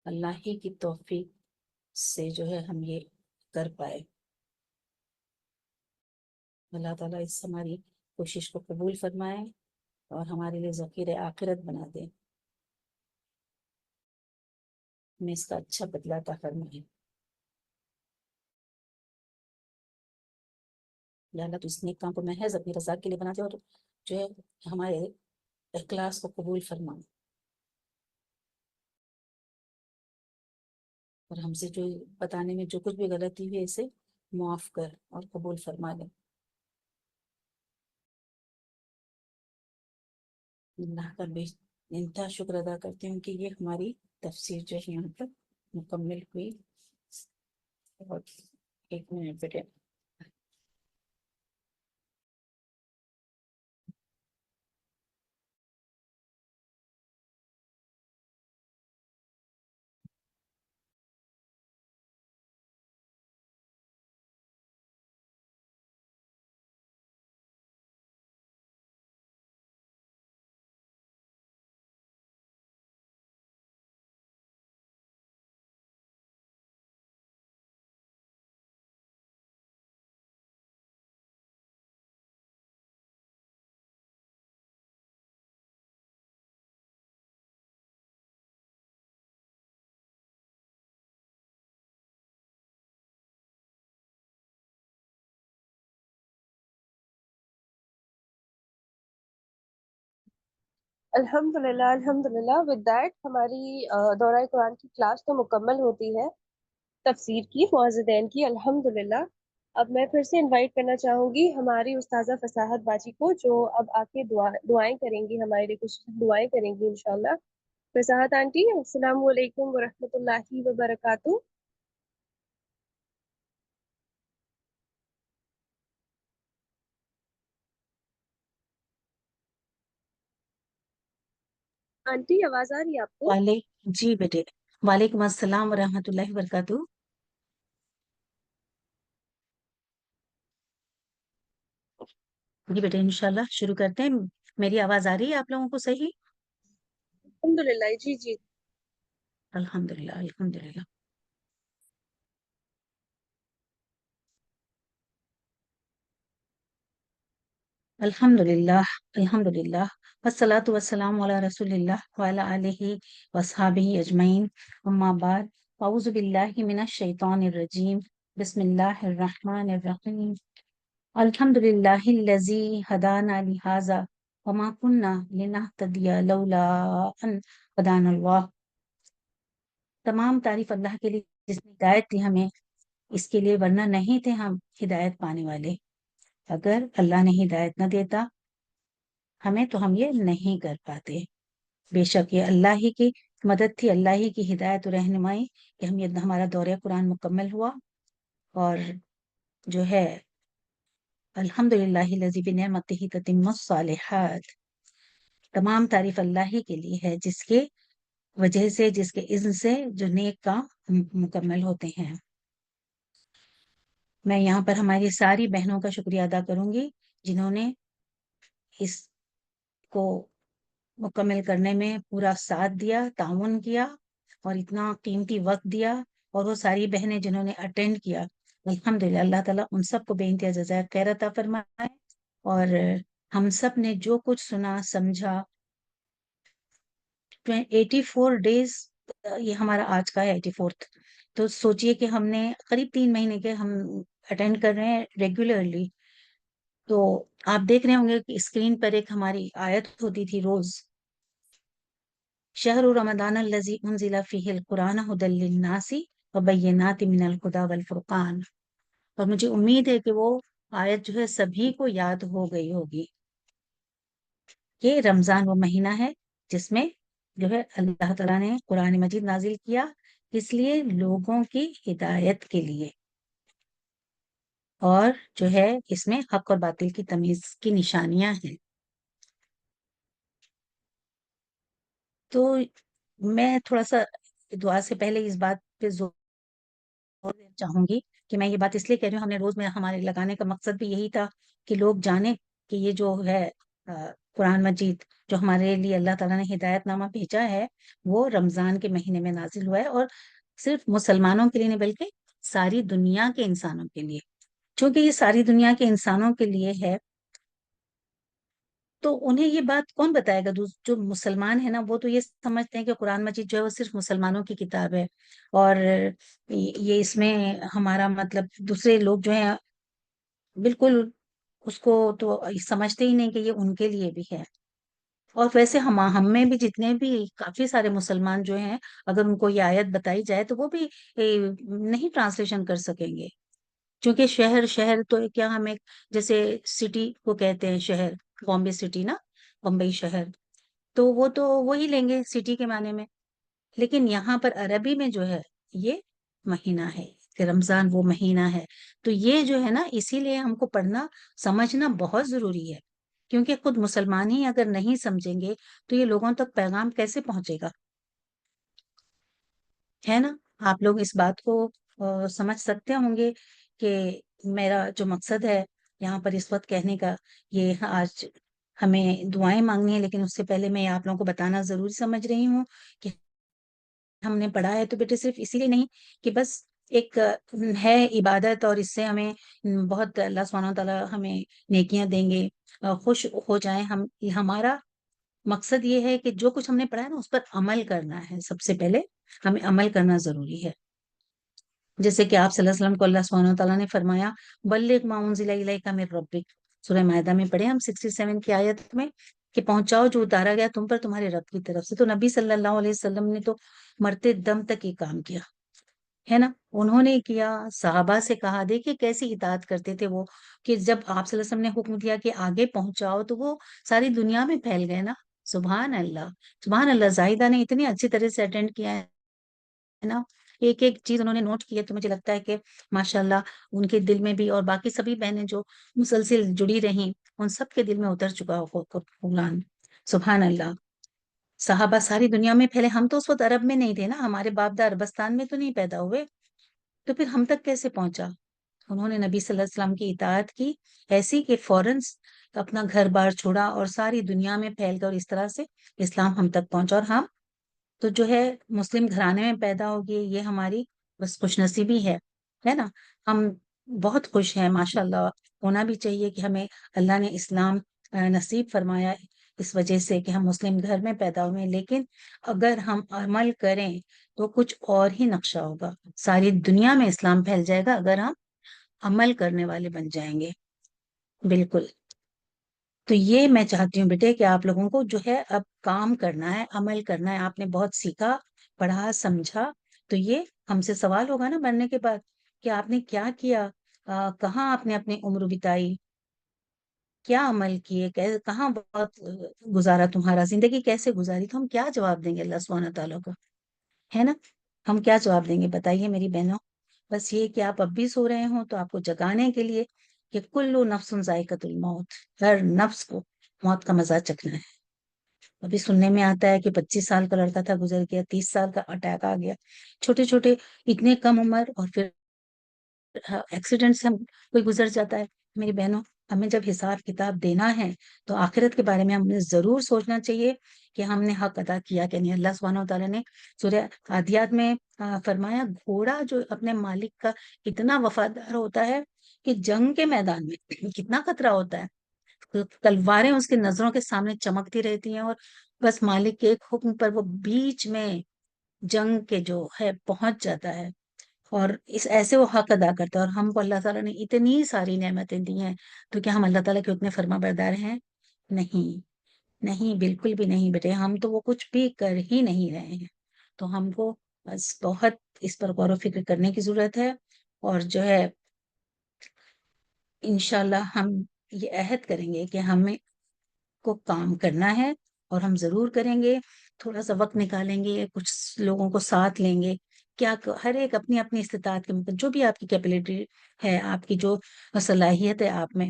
اللہ ہی کی توفیق سے جو ہے ہم یہ کر پائے. اللہ تعالیٰ اس ہماری کوشش کو قبول فرمائے اور ہمارے لیے ذخیرہ آخرت بنا دے. ہمیں اس کا اچھا بدلہ عطا فرمائے. یا اللہ تو اس نیک کام کو محض اپنی رضا کے لیے بنا دے اور جو ہے ہمارے اخلاص کو قبول فرمائے اور ہم سے جو بتانے میں جو کچھ بھی غلطی ہوئی اسے معاف کر اور قبول فرما لے. اللہ کا بے انتہا شکر ادا کرتی ہوں کہ یہ ہماری تفسیر جو ہے یہاں پر مکمل ہوئی. اور ایک منٹ بیٹے. الحمدللہ ود دیٹ ہماری دورہ قرآن کی کلاس تو مکمل ہوتی ہے تفسیر کی معزدین کی الحمدللہ. اب میں پھر سے انوائٹ کرنا چاہوں گی ہماری استاذہ فصاحت باجی کو جو اب آ کے دعائیں کریں گی، ہمارے لیے کچھ دعائیں کریں گی انشاءاللہ. فصاحت آنٹی السلام علیکم ورحمۃ اللہ وبرکاتہ. آنٹی آواز آ رہی ہے آپ کو؟ جی بیٹے. وعلیکم السلام ورحمۃ اللہ وبرکاتہ. جی بیٹے انشاءاللہ شروع کرتے ہیں. میری آواز آ رہی ہے آپ لوگوں کو صحیح؟ الحمدللہ جی جی. الحمدللہ الحمدللہ. الحمدللہ الحمدللہ والصلاة والسلام علی رسول اللہ وعلی آلہ واصحابہ اجمعین. اما بعد اعوذ باللہ من الشیطان الرجیم. بسم اللہ الرحمن الرحیم. الحمدللہ الذی ہدانا لہذا وما كنا لنہتدی لولا ان ہدانا اللہ. تمام تعریف اللہ کے لیے جس نے ہدایت دی ہمیں، اس کے لیے ورنہ نہیں تھے ہم ہدایت پانے والے. اگر اللہ نے ہدایت نہ دیتا ہمیں تو ہم یہ نہیں کر پاتے. بے شک یہ اللہ ہی کی مدد تھی، اللہ ہی کی ہدایت و رہنمائی کہ ہم یہ ہمارا دورہ قرآن مکمل ہوا. اور جو ہے الحمدللہ الذی بنعمتہ تتم الصالحات. تمام تعریف اللہ ہی کے لیے ہے جس کے وجہ سے، جس کے اذن سے جو نیک کام مکمل ہوتے ہیں. میں یہاں پر ہماری ساری بہنوں کا شکریہ ادا کروں گی جنہوں نے اس کو مکمل کرنے میں پورا ساتھ دیا، تعاون کیا اور اتنا قیمتی وقت دیا. اور وہ ساری بہنیں جنہوں نے اٹینڈ کیا، الحمدللہ اللہ تعالیٰ ان سب کو بے انتہا جزائے خیر عطا فرمائے. اور ہم سب نے جو کچھ سنا سمجھا 84 ڈیز، یہ ہمارا آج کا ہے 84th. تو سوچئے کہ ہم نے قریب 3 مہینے کے ہم اٹینڈ کر رہے ہیں ریگولرلی. تو آپ دیکھ رہے ہوں گے کہ اسکرین پر ایک ہماری آیت ہوتی تھی روز، شہر رمضان الذی انزل فیہ القرآن ھدی للناس وبینات من الھدی والفرقان. اور مجھے امید ہے کہ وہ آیت جو ہے سبھی کو یاد ہو گئی ہوگی. یہ رمضان وہ مہینہ ہے جس میں جو ہے اللہ تعالیٰ نے قرآن مجید نازل کیا، اس لیے لوگوں کی ہدایت کے لیے، اور جو ہے اس میں حق اور باطل کی تمیز کی نشانیاں ہیں۔ تو میں تھوڑا سا دعا سے پہلے اس بات پہ زور دینا چاہوں گی کہ میں یہ بات اس لیے کہہ رہی ہوں، ہم نے روز میں ہمارے لگانے کا مقصد بھی یہی تھا کہ لوگ جانیں کہ یہ جو ہے قرآن مجید جو ہمارے لیے اللہ تعالیٰ نے ہدایت نامہ بھیجا ہے، وہ رمضان کے مہینے میں نازل ہوا ہے، اور صرف مسلمانوں کے لیے نہیں بلکہ ساری دنیا کے انسانوں کے لیے۔ چونکہ یہ ساری دنیا کے انسانوں کے لیے ہے، تو انہیں یہ بات کون بتائے گا؟ جو مسلمان ہے نا، وہ تو یہ سمجھتے ہیں کہ قرآن مجید جو ہے وہ صرف مسلمانوں کی کتاب ہے، اور یہ اس میں ہمارا مطلب دوسرے لوگ جو ہیں بالکل اس کو تو سمجھتے ہی نہیں کہ یہ ان کے لیے بھی ہے۔ اور ویسے ہم میں بھی جتنے بھی کافی سارے مسلمان جو ہیں، اگر ان کو یہ آیت بتائی جائے تو وہ بھی نہیں ٹرانسلیشن کر سکیں گے، کیونکہ شہر تو کیا، ہم ایک جیسے سٹی کو کہتے ہیں شہر، بامبے سٹی نا، بمبئی شہر، تو وہ تو وہی لیں گے سٹی کے معنی میں، لیکن یہاں پر عربی میں جو ہے یہ مہینہ ہے کہ رمضان وہ مہینہ ہے، تو یہ جو ہے نا اسی لیے ہم کو پڑھنا سمجھنا بہت ضروری ہے، کیونکہ خود مسلمان ہی اگر نہیں سمجھیں گے تو یہ لوگوں تک پیغام کیسے پہنچے گا؟ ہے نا؟ آپ لوگ اس بات کو سمجھ سکتے ہوں گے کہ میرا جو مقصد ہے یہاں پر اس وقت کہنے کا، یہ آج ہمیں دعائیں مانگنی ہے، لیکن اس سے پہلے میں آپ لوگوں کو بتانا ضروری سمجھ رہی ہوں کہ ہم نے پڑھا ہے تو بیٹے صرف اسی لیے نہیں کہ بس ایک ہے عبادت اور اس سے ہمیں بہت اللہ سبحانہ تعالیٰ ہمیں نیکیاں دیں گے، خوش ہو جائیں ہم، ہمارا مقصد یہ ہے کہ جو کچھ ہم نے پڑھا ہے نا اس پر عمل کرنا ہے، سب سے پہلے ہمیں عمل کرنا ضروری ہے۔ جیسے کہ آپ صلی اللہ علیہ وسلم کو اللہ سبحانہ تعالیٰ نے فرمایا بلغ ما انزل الیک من ربک، سورہ مائدہ میں پڑھے ہم 67 کی آیت میں، کہ پہنچاؤ جو اتارا گیا تم پر تمہارے رب کی طرف سے۔ تو نبی صلی اللہ علیہ وسلم نے تو مرتے دم تک یہ کام کیا ہے نا، انہوں نے کیا، صحابہ سے کہا، دیکھیے کیسی اطاعت کرتے تھے وہ، کہ جب آپ صلی اللہ علیہ وسلم نے حکم دیا کہ آگے پہنچاؤ تو وہ ساری دنیا میں پھیل گئے نا۔ سبحان اللہ، سبحان اللہ، زاہدہ نے اتنی اچھی طرح سے اٹینڈ کیا ہے نا، ایک ایک چیز انہوں نے نوٹ کی ہے، تو مجھے لگتا ہے کہ ماشاءاللہ ان کے دل میں بھی، اور باقی سبھی بہنیں جو مسلسل جڑی رہیں ان سب کے دل میں اتر چکا ہو قرآن۔ سبحان اللہ، صحابہ ساری دنیا میں پھیلے، ہم تو اس وقت عرب میں نہیں تھے نا، ہمارے باپ دادا عربستان میں تو نہیں پیدا ہوئے، تو پھر ہم تک کیسے پہنچا؟ انہوں نے نبی صلی اللہ علیہ وسلم کی اطاعت کی ایسی کہ فوراً اپنا گھر بار چھوڑا اور ساری دنیا میں پھیل کر اس طرح سے اسلام ہم تک پہنچا، اور ہم تو جو ہے مسلم گھرانے میں پیدا ہو گئے، یہ ہماری بس خوش نصیبی ہے نا، ہم بہت خوش ہیں، ماشاءاللہ ہونا بھی چاہیے کہ ہمیں اللہ نے اسلام نصیب فرمایا اس وجہ سے کہ ہم مسلم گھر میں پیدا ہوئے، لیکن اگر ہم عمل کریں تو کچھ اور ہی نقشہ ہوگا، ساری دنیا میں اسلام پھیل جائے گا اگر ہم عمل کرنے والے بن جائیں گے۔ بالکل، تو یہ میں چاہتی ہوں بیٹے کہ آپ لوگوں کو جو ہے اب کام کرنا ہے، عمل کرنا ہے، آپ نے بہت سیکھا، پڑھا، سمجھا، تو یہ ہم سے سوال ہوگا نا مرنے کے بعد کہ آپ نے کیا کیا، کہاں آپ نے اپنی عمر بتائی، کیا عمل کیے، کہاں بہت گزارا، تمہارا زندگی کیسے گزاری، تو ہم کیا جواب دیں گے اللہ سبحانہ تعالیٰ کو؟ ہے نا، ہم کیا جواب دیں گے بتائیے میری بہنوں؟ بس یہ کہ آپ اب بھی سو رہے ہوں تو آپ کو جگانے کے لیے کہ کلو نفس ذائقۃ الموت، ہر نفس کو موت کا مزہ چکھنا ہے۔ ابھی سننے میں آتا ہے کہ 25 سال کا لڑکا تھا گزر گیا، 30 سال کا اٹیک آ گیا، چھوٹے چھوٹے اتنے کم عمر، اور پھر ایکسیڈنٹ سے کوئی گزر جاتا ہے۔ میری بہنوں، ہمیں جب حساب کتاب دینا ہے تو آخرت کے بارے میں ہمیں ضرور سوچنا چاہیے کہ ہم نے حق ادا کیا کہ نہیں۔ اللہ سبحانہ وتعالیٰ نے سورہ عادیات میں فرمایا گھوڑا جو اپنے مالک کا اتنا وفادار ہوتا ہے کہ جنگ کے میدان میں کتنا خطرہ ہوتا ہے، تلواریں اس کی نظروں کے سامنے چمکتی رہتی ہیں، اور بس مالک کے ایک حکم پر وہ بیچ میں جنگ کے جو ہے پہنچ جاتا ہے، اور ایسے وہ حق ادا کرتا ہے۔ اور ہم کو اللہ تعالیٰ نے اتنی ساری نعمتیں دی ہیں، تو کیا ہم اللہ تعالیٰ کے اتنے فرما بردار ہیں؟ نہیں، نہیں، بالکل بھی نہیں بیٹے، ہم تو وہ کچھ بھی کر ہی نہیں رہے ہیں، تو ہم کو بس بہت اس پر غور و فکر کرنے کی ضرورت ہے، اور جو ہے انشاءاللہ ہم یہ عہد کریں گے کہ ہمیں کو کام کرنا ہے، اور ہم ضرور کریں گے، تھوڑا سا وقت نکالیں گے، کچھ لوگوں کو ساتھ لیں گے، کیا ہر ایک اپنی اپنی استطاعت کے مطابق جو بھی آپ کی کیپیلٹی ہے، آپ کی جو صلاحیت ہے آپ میں،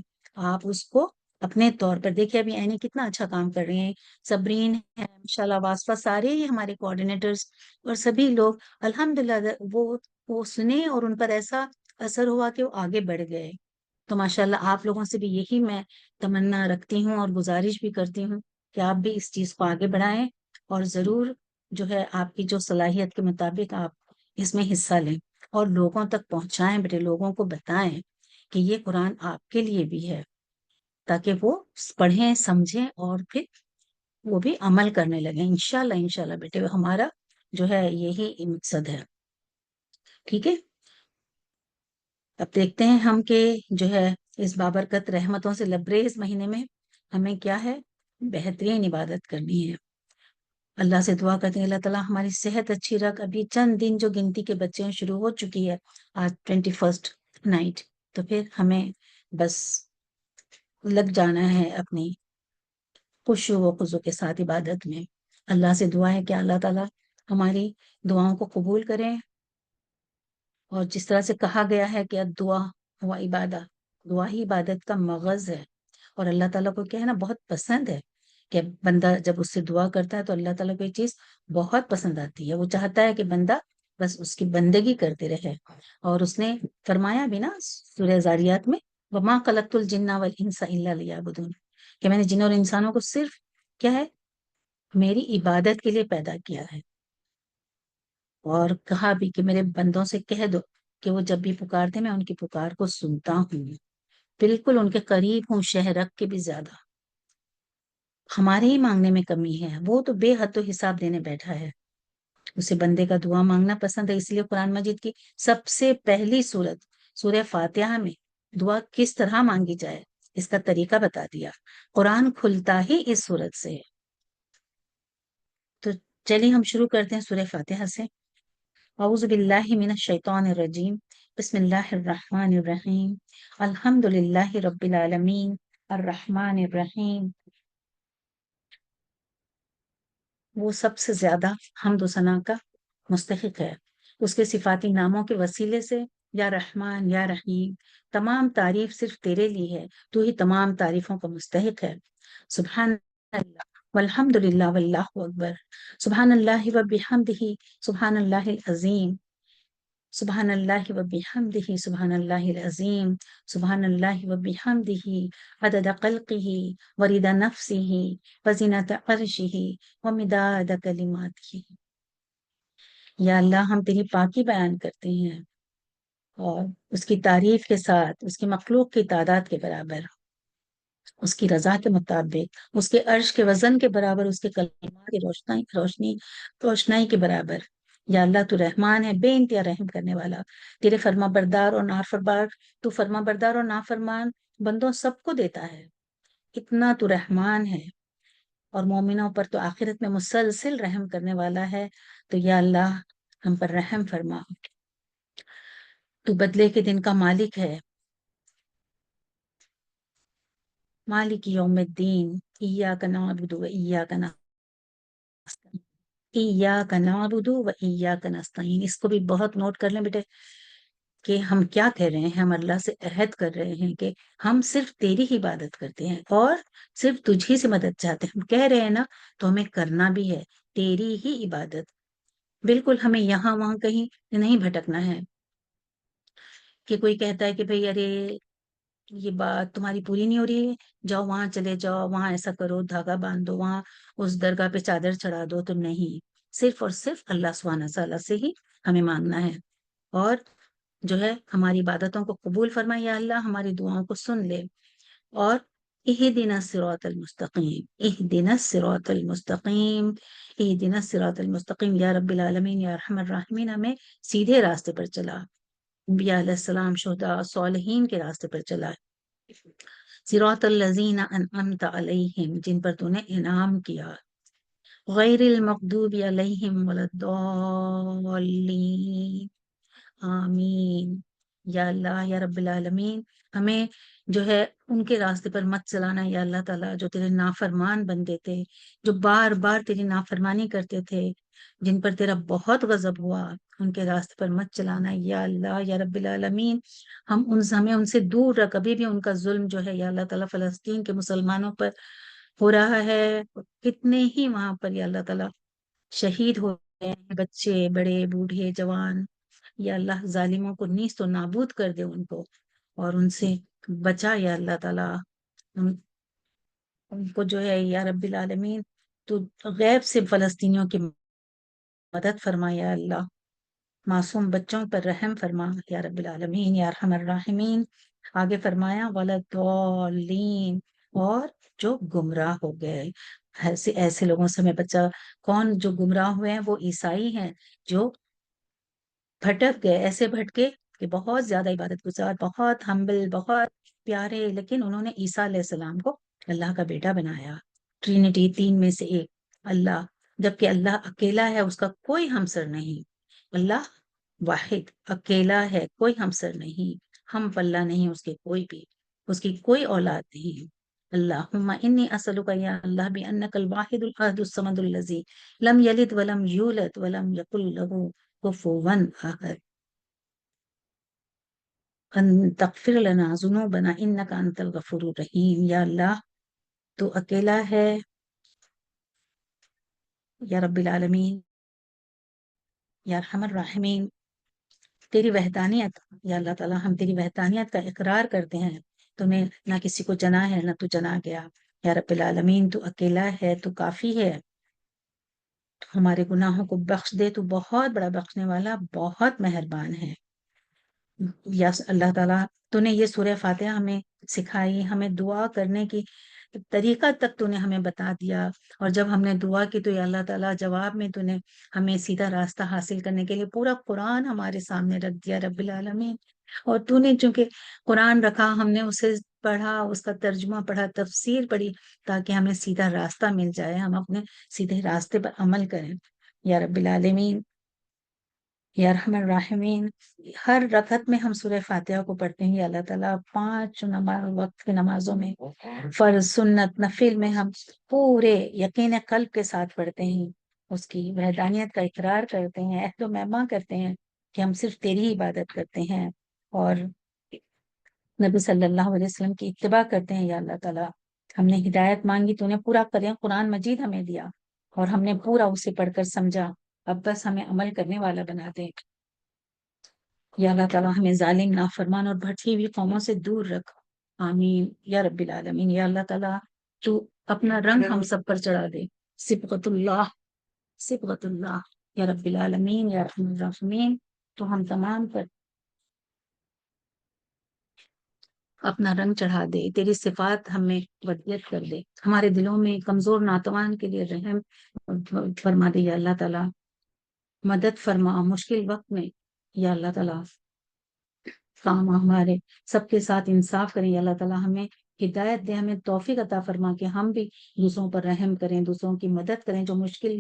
آپ اس کو اپنے طور پر دیکھیں. ابھی اینی کتنا اچھا کام کر رہے ہیں، صبرین ہے ماشاءاللہ، واسفہ، سارے ہی ہمارے کوآرڈینیٹرز اور سبھی لوگ الحمدللہ وہ سنے اور ان پر ایسا اثر ہوا کہ وہ آگے بڑھ گئے. تو ماشاءاللہ آپ لوگوں سے بھی یہی میں تمنا رکھتی ہوں اور گزارش بھی کرتی ہوں کہ آپ بھی اس چیز کو آگے بڑھائیں اور ضرور جو ہے آپ کی جو صلاحیت کے مطابق آپ اس میں حصہ لیں اور لوگوں تک پہنچائیں، بیٹے لوگوں کو بتائیں کہ یہ قرآن آپ کے لیے بھی ہے، تاکہ وہ پڑھیں سمجھیں اور پھر وہ بھی عمل کرنے لگیں. انشاءاللہ بیٹے ہمارا جو ہے یہی مقصد ہے. ٹھیک ہے، اب دیکھتے ہیں ہم کہ جو ہے اس بابرکت رحمتوں سے لبریز مہینے میں ہمیں کیا ہے، بہترین عبادت کرنی ہے. اللہ سے دعا کرتے ہیں اللہ تعالیٰ ہماری صحت اچھی رکھ. ابھی چند دن جو گنتی کے بچے ہیں شروع ہو چکی ہے، آج 21 نائٹ، تو پھر ہمیں بس لگ جانا ہے اپنی خشوع و خضوع کے ساتھ عبادت میں. اللہ سے دعا ہے کہ اللہ تعالیٰ ہماری دعاؤں کو قبول کریں، اور جس طرح سے کہا گیا ہے کہ دعا و عبادت، دعا ہی عبادت کا مغز ہے، اور اللہ تعالیٰ کو کیا ہے نا بہت پسند ہے کہ بندہ جب اس سے دعا کرتا ہے تو اللہ تعالیٰ کو یہ چیز بہت پسند آتی ہے. وہ چاہتا ہے کہ بندہ بس اس کی بندگی کرتے رہے. اور اس نے فرمایا بھی نا سورہ زاریات میں، وَمَا خَلَقْتُ الْجِنَّ وَالْإِنسَ إِلَّا لِيَعْبُدُونِ، کہ میں نے جن اور انسانوں کو صرف کیا ہے میری عبادت کے لیے پیدا کیا ہے. اور کہا بھی کہ میرے بندوں سے کہہ دو کہ وہ جب بھی پکارتے میں ان کی پکار کو سنتا ہوں، بالکل ان کے قریب ہوں، شہرک کے بھی زیادہ. ہمارے ہی مانگنے میں کمی ہے، وہ تو بے حد و حساب دینے بیٹھا ہے. اسے بندے کا دعا مانگنا پسند ہے، اس لیے قرآن مجید کی سب سے پہلی سورت سورہ فاتحہ میں دعا کس طرح مانگی جائے اس کا طریقہ بتا دیا. قرآن کھلتا ہی اس سورت سے ہے. تو چلیے ہم شروع کرتے ہیں سورہ فاتحہ سے. اعوذ باللہ من الشیطان الرجیم، بسم اللہ الرحمن الرحیم، الحمد للہ رب العالمین، الرحمن الرحیم. وہ سب سے زیادہ حمد و ثنا کا مستحق ہے. اس کے صفاتی ناموں کے وسیلے سے یا رحمان یا رحیم تمام تعریف صرف تیرے لیے ہے، تو ہی تمام تعریفوں کا مستحق ہے. سبحان اللہ والحمد للہ واللہ اکبر، سبحان اللہ و بحمدہ، سبحان اللہ العظیم، سبحان اللہ و بحمدہ، سبحان اللہ العظیم، سبحان اللہ و بحمدہ، عدد خلقہ ورضا نفسہ وزنۃ عرشہ ومداد کلماتہ. یا اللہ ہم تیری پاکی بیان کرتے ہیں اور اس کی تعریف کے ساتھ اس کی مخلوق کی تعداد کے برابر، اس کی رضا کے مطابق، اس کے عرش کے وزن کے برابر، اس کے کلمات کی روشنائی کے برابر. یا اللہ تو رحمان ہے، بے انتہا رحم کرنے والا. تیرے فرما بردار اور نافرمان، تو فرما بردار اور نافرمان بندوں سب کو دیتا ہے. اتنا تو رحمان ہے اور مومنوں پر تو آخرت میں مسلسل رحم کرنے والا ہے. تو یا اللہ ہم پر رحم فرما. تو بدلے کے دن کا مالک ہے. مالک یوم الدین، ایاک نعبد و ایاک نستعین، ایاک نعبد و ایاک نستعین. اس کو بھی بہت نوٹ کر لیں بیٹے کہ ہم کیا کہہ رہے ہیں. ہم اللہ سے عہد کر رہے ہیں کہ ہم صرف تیری ہی عبادت کرتے ہیں اور صرف تجھ ہی سے مدد چاہتے ہیں. ہم کہہ رہے ہیں نا تو ہمیں کرنا بھی ہے تیری ہی عبادت. بالکل ہمیں یہاں وہاں کہیں نہیں بھٹکنا ہے کہ کوئی کہتا ہے کہ بھئی ارے یہ بات تمہاری پوری نہیں ہو رہی ہے، جاؤ وہاں چلے جاؤ، وہاں ایسا کرو، دھاگا باندھ دو، وہاں اس درگاہ پہ چادر چڑھا دو. تو نہیں، صرف اور صرف اللہ سبحانہ تعالیٰ سے ہی ہمیں مانگنا ہے. اور جو ہے ہماری عبادتوں کو قبول فرمائے یا اللہ، ہماری دعاؤں کو سن لے. اور اہدنا الصراط المستقیم، اہدنا الصراط المستقیم، اہدنا الصراط المستقیم. یا رب العالمین یا ارحم الراحمین ہمیں سیدھے راستے پر چلا، انبیاء علیہ السلام، شہداء، صالحین کے راستے پر چلا. صراط الذین انعمت علیہم، جن پر تو نے انعام کیا، غیر المغضوب علیہم ولا الضالین، آمین. یا اللہ یا رب العالمین ہمیں جو ہے ان کے راستے پر مت چلانا یا اللہ تعالیٰ، جو تیرے نافرمان بندے تھے، جو بار بار تیری نافرمانی کرتے تھے، جن پر تیرا بہت غضب ہوا، ان کے راستے پر مت چلانا یا اللہ یا رب العالمین۔ ہمیں ان سے دور رکھ، کبھی بھی ان کا ظلم جو ہے یا اللہ تعالیٰ فلسطین کے مسلمانوں پر ہو رہا ہے، کتنے ہی وہاں پر یا اللہ تعالیٰ شہید ہو گئے ہیں، بچے بڑے بوڑھے جوان، یا اللہ ظالموں کو نیست و نابود کر دے ان کو، اور ان سے بچا یا اللہ تعالیٰ ان ان کو جو ہے یا رب العالمین، تو غیب سے فلسطینیوں کی مدد فرما یا اللہ، معصوم بچوں پر رحم فرما یا رب العالمین یا ارحم الراحمین۔ آگے فرمایا وَلَضَّالِّينَ، اور جو گمراہ ہو گئے، ایسے لوگوں سے ہمیں بچا۔ کون جو گمراہ ہوئے ہیں؟ وہ عیسائی ہیں جو بھٹک گئے، ایسے بھٹکے کہ بہت زیادہ عبادت گزار، بہت ہمبل، بہت پیارے، لیکن انہوں نے عیسیٰ علیہ السلام کو اللہ کا بیٹا بنایا۔ ٹرینٹی، تین میں سے ایک اللہ، جبکہ اللہ اکیلا ہے، اس کا کوئی ہمسر نہیں۔ اللہ واحد اکیلا ہے، کوئی ہمسر نہیں، ہم پلہ نہیں اس کے کوئی بھی، اس کی کوئی اولاد نہیں۔ اللہم انی اسألک یا اللہ بانک الواحد الاحد الصمد الذی لم یلد ولم یولد ولم یکن له کفوا احد ان تغفر لنا ذنوبنا انک انت الغفور الرحیم۔ یا اللہ تو اکیلا ہے یا رب العالمین یا ارحم الراحمین، تیری وحدانیت یا اللہ تعالیٰ، ہم تیری وحدانیت کا اقرار کرتے ہیں، تمہیں نہ کسی کو جنا ہے نہ تو جنا گیا یا رب العالمین، تو اکیلا ہے، تو کافی ہے، تو ہمارے گناہوں کو بخش دے، تو بہت بڑا بخشنے والا، بہت مہربان ہے یا اللہ تعالیٰ۔ تو نے یہ سورہ فاتحہ ہمیں سکھائی، ہمیں دعا کرنے کی طریقہ تک تو نے ہمیں بتا دیا، اور جب ہم نے دعا کی تو یا اللہ تعالیٰ جواب میں تو نے ہمیں سیدھا راستہ حاصل کرنے کے لیے پورا قرآن ہمارے سامنے رکھ دیا رب العالمین۔ اور تو نے چونکہ قرآن رکھا، ہم نے اسے پڑھا، اس کا ترجمہ پڑھا، تفسیر پڑھی، تاکہ ہمیں سیدھا راستہ مل جائے، ہم اپنے سیدھے راستے پر عمل کریں یا رب العالمین یا ارحم الراحمین۔ ہر رکعت میں ہم سورہ فاتحہ کو پڑھتے ہیں یا اللہ تعالیٰ، 5 وقت کی نمازوں میں، فرض، سنت، نفل میں ہم پورے یقین قلب کے ساتھ پڑھتے ہیں، اس کی وحدانیت کا اقرار کرتے ہیں، عہد و پیمان کرتے ہیں کہ ہم صرف تیری ہی عبادت کرتے ہیں، اور نبی صلی اللہ علیہ وسلم کی اتباع کرتے ہیں یا اللہ تعالیٰ۔ ہم نے ہدایت مانگی، تو نے پورا کریں، قرآن مجید ہمیں دیا اور ہم نے پورا اسے پڑھ کر سمجھا، اب بس ہمیں عمل کرنے والا بنا دے یا اللہ تعالیٰ، ہمیں ظالم، نافرمان اور بھٹکی ہوئی قوموں سے دور رکھ، آمین یا رب العالمین۔ یا اللہ تعالیٰ تو اپنا رنگ ہم سب پر چڑھا دے، صبغت اللہ، صبغت اللہ یا رب العالمین یا رحم الرحمین، تو ہم تمام پر اپنا رنگ چڑھا دے، تیری صفات ہمیں ودیت کر دے، ہمارے دلوں میں کمزور ناتوان کے لیے رحم فرما دے یا اللہ تعالیٰ، مدد فرما مشکل وقت میں یا اللہ تعالیٰ، کام ہمارے سب کے ساتھ انصاف کریں یا اللہ تعالیٰ، ہمیں ہدایت دے، ہمیں توفیق عطا فرما کہ ہم بھی دوسروں پر رحم کریں، دوسروں کی مدد کریں، جو مشکل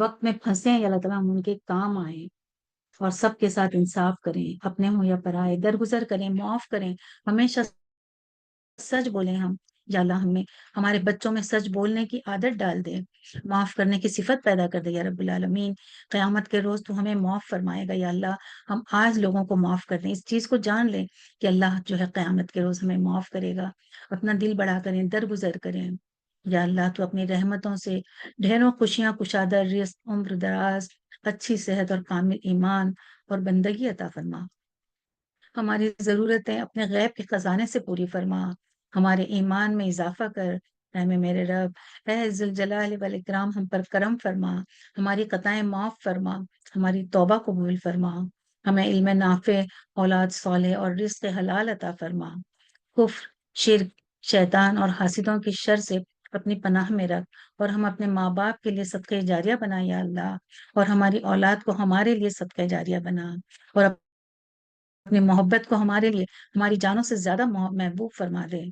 وقت میں پھنسے ہیں یا اللہ تعالیٰ، ہم ان کے کام آئیں اور سب کے ساتھ انصاف کریں، اپنے ہوں یا پرائے، درگزر کریں، معاف کریں، ہمیشہ سچ بولیں ہم یا اللہ، ہمیں ہمارے بچوں میں سچ بولنے کی عادت ڈال دے، معاف کرنے کی صفت پیدا کر دے یا رب العالمین۔ قیامت کے روز تو ہمیں معاف فرمائے گا یا اللہ، ہم آج لوگوں کو معاف کر دیں، اس چیز کو جان لیں کہ اللہ جو ہے قیامت کے روز ہمیں معاف کرے گا، اپنا دل بڑا کریں، درگزر کریں یا اللہ، تو اپنی رحمتوں سے ڈھیروں خوشیاں، کشادہ رزق، عمر دراز، اچھی صحت اور کامل ایمان اور بندگی عطا فرما، ہماری ضرورتیں اپنے غیب کے خزانے سے پوری فرما، ہمارے ایمان میں اضافہ کر، اے میرے رب، اے ذوالجلال والاکرام، ہم پر کرم فرما، ہماری خطائیں معاف فرما، ہماری توبہ قبول فرما، ہمیں علم نافع، اولاد صالح اور رزق حلال عطا فرما، کفر، شرک، شیطان اور حاسدوں کی شر سے اپنی پناہ میں رکھ، اور ہم اپنے ماں باپ کے لیے صدقہ جاریہ بنا یا اللہ، اور ہماری اولاد کو ہمارے لیے صدقہ جاریہ بنا، اور اپنی محبت کو ہمارے لیے ہماری جانوں سے زیادہ محبوب فرما دے،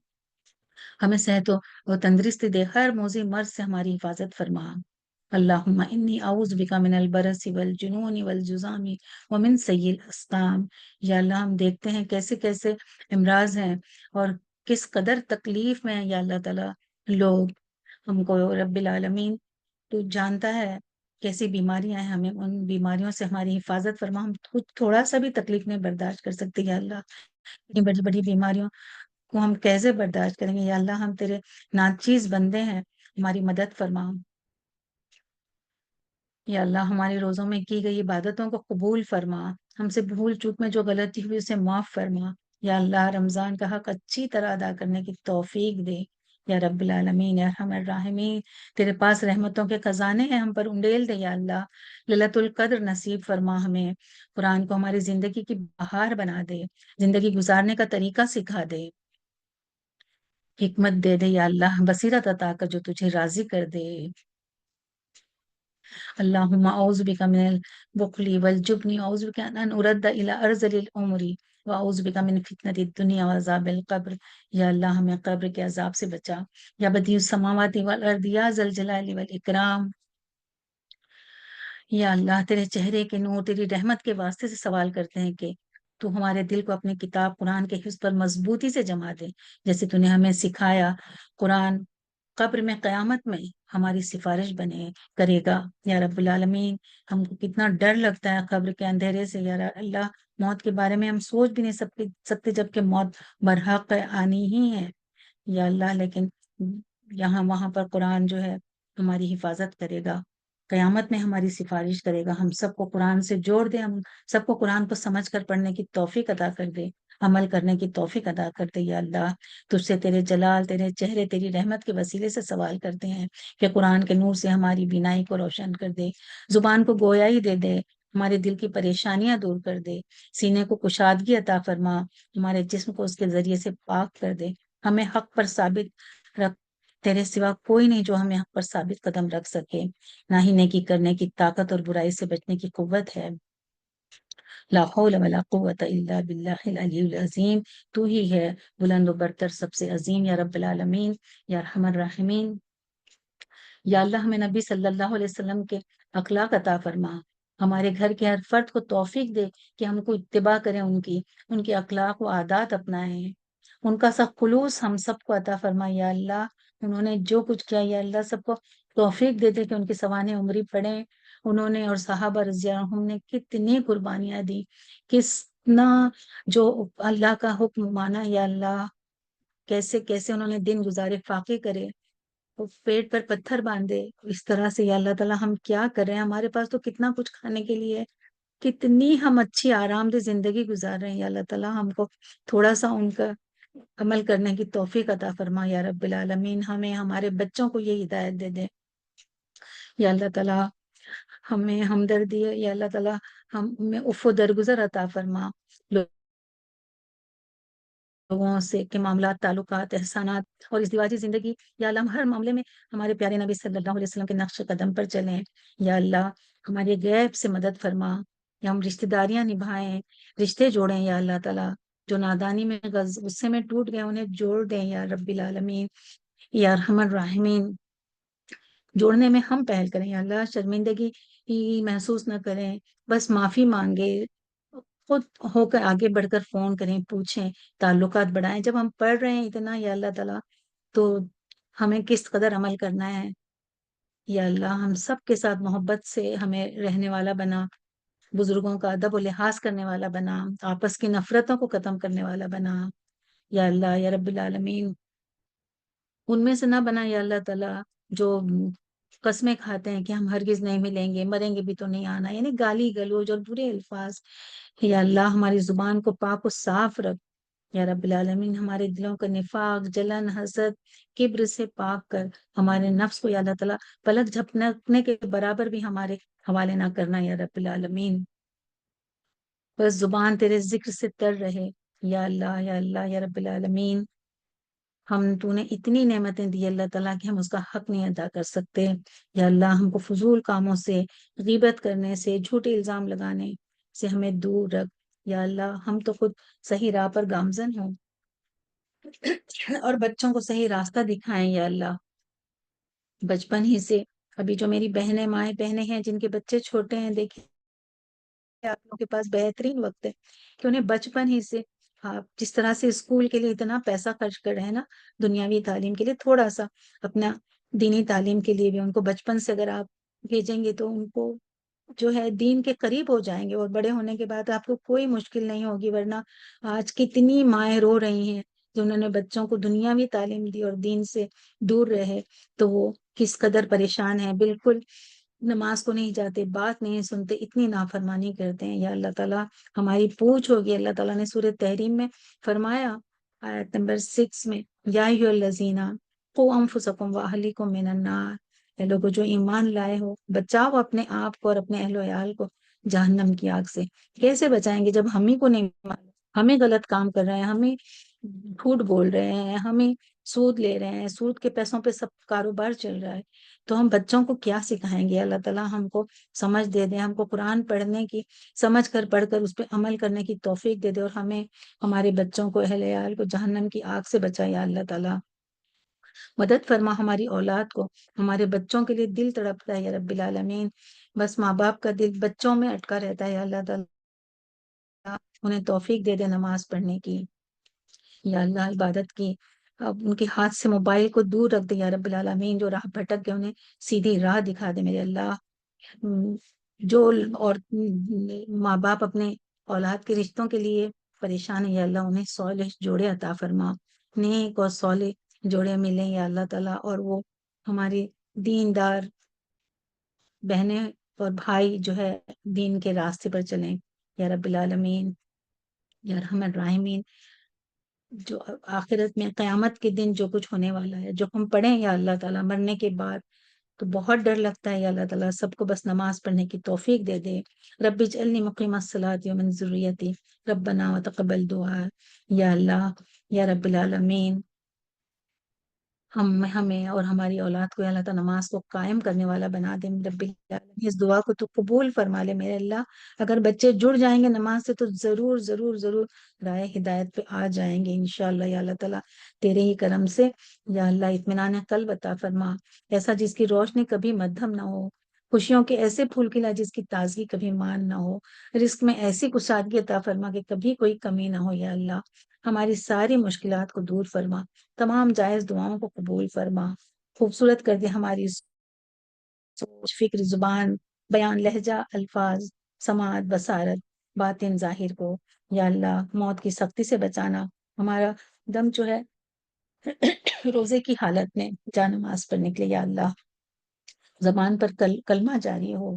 ہمیں صحت و تندرستی دے، ہر موذی مرض سے ہماری حفاظت فرما، اللہم انی اعوذ بک من البرس والجنون والجذام ومن سیء الاسقام. یا اللہ ہم دیکھتے ہیں کیسے کیسے امراض ہیں اور کس قدر تکلیف میں ہیں یا اللہ تعالیٰ لوگ. ہم کو رب العالمین تو جانتا ہے کیسی بیماریاں ہیں، ہمیں ان بیماریوں سے ہماری حفاظت فرما. ہم خود تھوڑا سا بھی تکلیف نہیں برداشت کر سکتے یا اللہ. اتنی بڑی بڑی بیماریوں کو ہم کیسے برداشت کریں گے یا اللہ. ہم تیرے ناچیز بندے ہیں، ہماری مدد فرما. یا اللہ ہمارے روزوں میں کی گئی عبادتوں کو قبول فرما. ہم سے بھول چوک میں جو غلطی ہوئی اسے معاف فرما. یا اللہ رمضان کا حق اچھی طرح ادا کرنے کی توفیق دے یا رب العالمین یا ارحم الراحمین. تیرے پاس رحمتوں کے خزانے ہیں، ہم پر انڈیل دے یا اللہ. ليلۃ القدر نصیب فرما ہمیں. قرآن کو ہماری زندگی کی بہار بنا دے، زندگی گزارنے کا طریقہ سکھا دے، حکمت دے دے یا اللہ. بصیرت عطا کر جو تجھے راضی کر دے. اللہم اعوذ بک من البخل والجبن واعوذ بک ان ارد الی ارذل العمر واعوذ بک من فتنۃ الدنیا وعذاب القبر. یا اللہ ہمیں قبر کے عذاب سے بچا یا بدیع السماوات والارض یا ذا الجلال والاکرام. یا اللہ تیرے چہرے کے نور، تیری رحمت کے واسطے سے سوال کرتے ہیں کہ تو ہمارے دل کو اپنی کتاب قرآن کے حفظ پر مضبوطی سے جما دے، جیسے تو نے ہمیں سکھایا. قرآن قبر میں قیامت میں ہماری سفارش بنے کرے گا یا رب العالمین. ہم کو کتنا ڈر لگتا ہے قبر کے اندھیرے سے یا اللہ. موت کے بارے میں ہم سوچ بھی نہیں سکتے جب کہ موت برحق آنی ہی ہے یا اللہ. لیکن یہاں وہاں پر قرآن جو ہے ہماری حفاظت کرے گا، قیامت میں ہماری سفارش کرے گا. ہم سب کو قرآن سے جوڑ دے، ہم سب کو قرآن کو سمجھ کر پڑھنے کی توفیق عطا کر دے، عمل کرنے کی توفیق عطا کر دے یا اللہ. تجھ سے تیرے جلال، تیرے چہرے، تیری رحمت کے وسیلے سے سوال کرتے ہیں کہ قرآن کے نور سے ہماری بینائی کو روشن کر دے، زبان کو گویائی دے دے، ہمارے دل کی پریشانیاں دور کر دے، سینے کو کشادگی عطا فرما، ہمارے جسم کو اس کے ذریعے سے پاک کر دے. ہمیں حق پر ثابت رکھ. تیرے سوا کوئی نہیں جو ہمیں حق پر ثابت قدم رکھ سکے، نہ ہی نیکی کرنے کی طاقت اور برائی سے بچنے کی قوت ہے. لا حول ولا قوت الا باللہ العلی العظیم. تو ہی ہے بلند و برتر سب سے عظیم یا رب العالمین یا ارحم الراحمین. یا اللہ ہمیں نبی صلی اللہ علیہ وسلم کے اخلاق عطا فرما. ہمارے گھر کے ہر فرد کو توفیق دے کہ ہم کو اتباع کریں، ان کے اخلاق و عادات اپنائیں. ان کا سب خلوص ہم سب کو عطا فرما یا اللہ. انہوں نے جو کچھ کیا یا اللہ سب کو توفیق دے دے کہ ان کی سوانح عمری پڑھیں. انہوں نے اور صحابہ رضی اللہ عنہم نے کتنی قربانیاں دی، کتنا جو اللہ کا حکم مانا یا اللہ. کیسے کیسے انہوں نے دن گزارے، فاقے کرے، پیٹ پر پتھر باندھے. اس طرح سے یا اللہ تعالیٰ ہم کیا کر رہے ہیں؟ ہمارے پاس تو کتنا کچھ کھانے کے لیے ہے، کتنی ہم اچھی آرام دہ زندگی گزار رہے ہیں یا اللہ تعالیٰ. ہم کو تھوڑا سا ان کا عمل کرنے کی توفیق عطا فرما یا رب العالمین. ہمیں ہمارے بچوں کو یہ ہدایت دے دے یا اللہ تعالیٰ. ہمیں ہمدردی یا اللہ تعالیٰ ہمیں عفو درگزر عطا فرما. لوگوں سے کے معاملات، تعلقات، احسانات اور ازدواجی زندگی یا اللہ ہر معاملے میں ہمارے پیارے نبی صلی اللہ علیہ وسلم کے نقش قدم پر چلیں یا اللہ. ہمارے غیب سے مدد فرما یا ہم رشتہ داریاں نبھائیں، رشتے جوڑیں یا اللہ تعالیٰ. جو نادانی میں غصے میں ٹوٹ گئے انہیں جوڑ دیں یا رب العالمین یا ارحم الراحمین. جوڑنے میں ہم پہل کریں یا اللہ. شرمندگی محسوس نہ کریں، بس معافی مانگے، خود ہو کر آگے بڑھ کر فون کریں، پوچھیں، تعلقات بڑھائیں. جب ہم پڑھ رہے ہیں اتنا یا اللہ تعالیٰ تو ہمیں کس قدر عمل کرنا ہے یا اللہ. ہم سب کے ساتھ محبت سے ہمیں رہنے والا بنا، بزرگوں کا ادب و لحاظ کرنے والا بنا، آپس کی نفرتوں کو ختم کرنے والا بنا یا اللہ یا رب العالمین. ان میں سے نہ بنا یا اللہ تعالیٰ جو قسمیں کھاتے ہیں کہ ہم ہرگز نہیں ملیں گے، مریں گے بھی تو نہیں آنا، یعنی گالی گلوچ اور برے الفاظ. یا اللہ ہماری زبان کو پاک و صاف رکھ یا رب العالمین. ہمارے دلوں کا نفاق، جلن، حسد، کبر سے پاک کر. ہمارے نفس کو یا اللہ تعالیٰ پلک جھپکنے کے برابر بھی ہمارے حوالے نہ کرنا یا رب العالمین. بس زبان تیرے ذکر سے تر رہے یا اللہ یا اللہ یا رب العالمین. تو نے اتنی نعمتیں دی اللہ تعالیٰ کہ ہم اس کا حق نہیں ادا کر سکتے یا اللہ. ہم کو فضول کاموں سے، غیبت کرنے سے، جھوٹے الزام لگانے سے ہمیں دور رکھ یا اللہ. ہم تو خود صحیح راہ پر گامزن ہوں اور بچوں کو صحیح راستہ دکھائیں یا اللہ. بچپن ہی سے ابھی جو میری بہنیں مائیں بہنیں ہیں جن کے بچے چھوٹے ہیں، دیکھیں آپ لوگوں کے پاس بہترین وقت ہے کہ انہیں بچپن ہی سے آپ جس طرح سے اسکول کے لیے اتنا پیسہ خرچ کر رہے ہیں نا، دنیاوی تعلیم کے لیے تھوڑا سا اپنا دینی تعلیم کے لیے بھی ان کو بچپن سے اگر آپ بھیجیں گے تو ان کو جو ہے دین کے قریب ہو جائیں گے، اور بڑے ہونے کے بعد آپ کو کوئی مشکل نہیں ہوگی. ورنہ آج کتنی مائیں رو رہی ہیں جو انہوں نے بچوں کو دنیاوی تعلیم دی اور دین سے دور رہے تو وہ کس قدر پریشان ہیں، بالکل نماز کو نہیں جاتے، بات نہیں سنتے، اتنی نافرمانی کرتے ہیں. یا اللہ تعالیٰ ہماری پوچھ ہوگی. اللہ تعالیٰ نے سورہ تحریم میں فرمایا آیت نمبر 6 میں، یا ایھا الذین قوا انفسکم واہلیکم من النار، اے لوگوں جو ایمان لائے ہو بچاؤ اپنے آپ کو اور اپنے اہل و عیال کو جہنم کی آگ سے. کیسے بچائیں گے جب ہم ہی کو نہیں معلوم، ہمیں غلط کام کر رہے ہیں، ہمیں جھوٹ بول رہے ہیں، ہمیں سود لے رہے ہیں، سود کے پیسوں پہ سب کاروبار چل رہا ہے، تو ہم بچوں کو کیا سکھائیں گے؟ اللہ تعالیٰ ہم کو سمجھ دے دے، ہم کو قرآن پڑھنے کی سمجھ کر پڑھ کر اس پہ عمل کرنے کی توفیق دے دے، اور ہمیں ہمارے بچوں کو اہل عیال کو جہنم کی آگ سے بچائے. یا اللہ تعالیٰ مدد فرما ہماری اولاد کو، ہمارے بچوں کے لیے دل تڑپتا ہے یا رب العالمین، بس ماں باپ کا دل بچوں میں اٹکا رہتا ہے. یا اللہ تعالیٰ انہیں توفیق دے دے نماز پڑھنے کی، یا اللہ عبادت کی. اب ان کے ہاتھ سے موبائل کو دور رکھ دے یا رب العالمین، جو راہ بھٹک گئے انہیں سیدھی راہ دکھا دے میرے اللہ. جو اور ماں باپ اپنے اولاد کے رشتوں کے لیے پریشان ہے یا اللہ انہیں صالح جوڑے عطا فرما، نیک اور صالح جوڑے ملیں یا اللہ تعالیٰ، اور وہ ہمارے دیندار بہنیں اور بھائی جو ہے دین کے راستے پر چلیں یا رب العالمین یا ارحم الراحمین. جو آخرت میں قیامت کے دن جو کچھ ہونے والا ہے جو ہم پڑھیں یا اللہ تعالیٰ مرنے کے بعد، تو بہت ڈر لگتا ہے. یا اللہ تعالیٰ سب کو بس نماز پڑھنے کی توفیق دے دے. رب اجعلنی مقیم الصلاۃ ومن ذریتی ربنا وتقبل دعا. یا اللہ یا رب العالمین ہمیں اور ہماری اولاد کو اللہ تعالیٰ نماز کو قائم کرنے والا بنا دے. رب العالمین اس دعا کو تو قبول فرما لے میرے اللہ. اگر بچے جڑ جائیں گے نماز سے تو ضرور ضرور ضرور رائے ہدایت پہ آ جائیں گے انشاءاللہ. یا اللہ تعالیٰ تیرے ہی کرم سے یا اللہ اطمینان قلب عطا فرما، ایسا جس کی روشنی کبھی مدھم نہ ہو، خوشیوں کے ایسے پھول کھلا جس کی تازگی کبھی مان نہ ہو، رزق میں ایسی کشادگی عطا فرما کہ کبھی کوئی کمی نہ ہو. یا اللہ ہماری ساری مشکلات کو دور فرما، تمام جائز دعاؤں کو قبول فرما، خوبصورت کر دے ہماری سوچ، فکر، زبان، بیان، لہجہ، الفاظ، سماعت، بصارت، باطن، ظاہر کو. یا اللہ موت کی سختی سے بچانا، ہمارا دم جو ہے روزے کی حالت میں جا نماز پڑھنے کے لیے یا اللہ زبان پر کلمہ جاری ہو.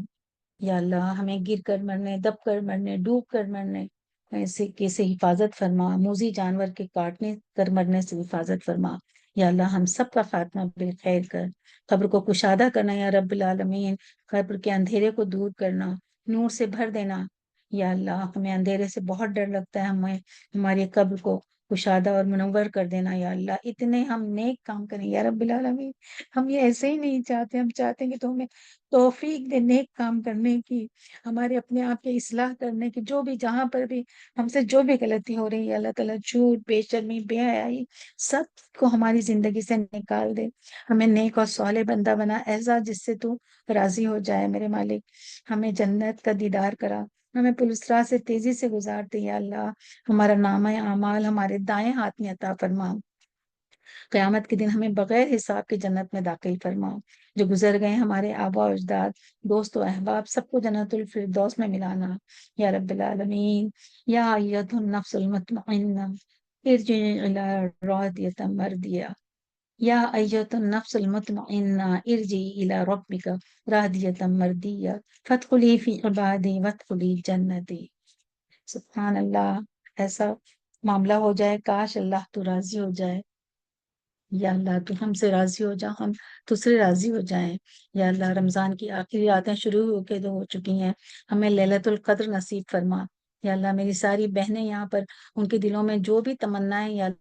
یا اللہ ہمیں گر کر مرنے، دب کر مرنے، ڈوب کر مرنے ایسے کیسے حفاظت فرما، موذی جانور کے کاٹنے کر مرنے سے حفاظت فرما. یا اللہ ہم سب کا خاتمہ بالخیر کر، قبر کو کشادہ کرنا یا رب العالمین، قبر کے اندھیرے کو دور کرنا، نور سے بھر دینا. یا اللہ ہمیں اندھیرے سے بہت ڈر لگتا ہے، ہمیں ہماری قبر کو کشادہ اور منور کر دینا. یا اللہ اتنے ہم نیک کام کریں یا رب العالمین، ہم یہ ایسے ہی نہیں چاہتے، ہم چاہتے ہیں کہ تو ہمیں توفیق دے نیک کام کرنے کی، ہمارے اپنے آپ کی اصلاح کرنے کی. جو بھی جہاں پر بھی ہم سے جو بھی غلطی ہو رہی ہے اللہ تعالیٰ جھوٹ، بے شرمی، بے حیائی سب کو ہماری زندگی سے نکال دے. ہمیں نیک اور صالح بندہ بنا، ایسا جس سے تو راضی ہو جائے میرے مالک. ہمیں جنت کا دیدار کرا، ہمیں پلس راہ سے تیزی سے گزار دے. یا اللہ ہمارا نامہ اعمال ہمارے دائیں ہاتھ میں عطا فرما، قیامت کے دن ہمیں بغیر حساب کے جنت میں داخل فرما. جو گزر گئے ہمارے آبا و اجداد، دوست و احباب سب کو جنت الفردوس میں ملانا یا رب العالمین. یا ایتھا النفس المطمئنہ ارجعی الی راضیۃ مرضیہ، یا ایتھا النفس المطمئنہ ارجعی الی ربک راضیۃ مرضیہ فادخلی فی عبادی وادخلی جنتی. سبحان اللہ، ایسا معاملہ ہو جائے، کاش اللہ تو راضی ہو جائے. یا اللہ تو ہم سے راضی ہو جا، ہم تجھ سے راضی ہو جائیں. یا اللہ رمضان کی آخری راتیں شروع ہو چکی ہیں، ہمیں لیلۃ القدر نصیب فرما. یا اللہ میری ساری بہنیں یہاں پر ان کے دلوں میں جو بھی تمنائیں یا اللہ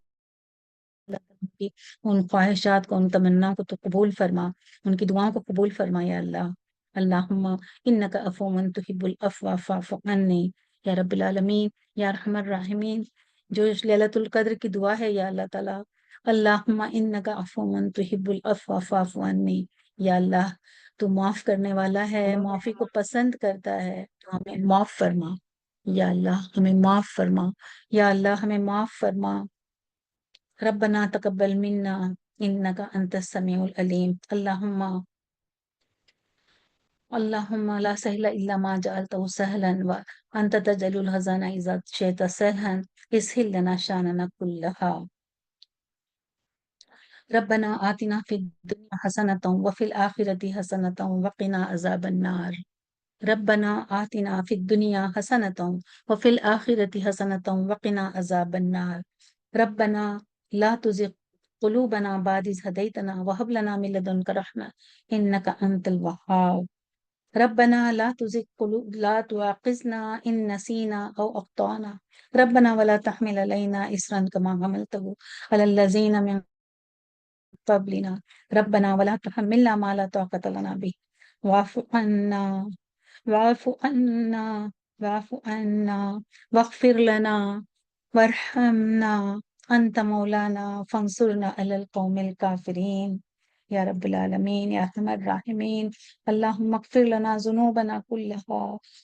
ان خواہشات کو، ان تمنا کو تو قبول فرما، ان کی دعاؤں کو قبول فرما. یا اللہ اللہم انک عفو تحب العفو فاعف عنی یا رب العالمین یا ارحم الراحمین. جو لیلۃ القدر کی دعا ہے یا اللہ تعالیٰ اللہم انک عفو تحب العفو فاعف عنی، یا اللہ تو معاف کرنے والا ہے، معافی کو پسند کرتا ہے، تو ہمیں معاف فرما یا اللہ، ہمیں معاف فرما یا اللہ، ہمیں معاف فرما۔ ربنا تقبل منا انک انت السمیع العلیم، اللہم لا سہل الا ما جعلته سہلا وانت تجعل الحزن اذا شئت سہلا اسهل لنا شاننا كلها۔ ربنا آتنا فی الدنیا حسنة وفی الآخرة حسنة وقنا عذاب النار۔ ربنا آتنا فی الدنیا حسنة وفی الآخرة حسنة وقنا عذاب النار۔ ربنا لا تزغ قلوبنا بعد إذ هديتنا وهب لنا من لدنك رحمة إنك أنت الوهاب۔ ربنا لا لا تؤاخذنا إن نسينا أو أخطأنا، ربنا ولا تحمل علينا إصرا كما حملته على الذين من قبلنا، ربنا ولا تحملنا ما لا طاقة لنا به، واعف عنا واعف عنا واعف عنا واغفر لنا وارحمنا أنت مولانا فانصرنا على القوم الكافرين یا رب العالمین یا ارحم الراحمین۔ اللہم اغفر لنا ذنوبنا كلها،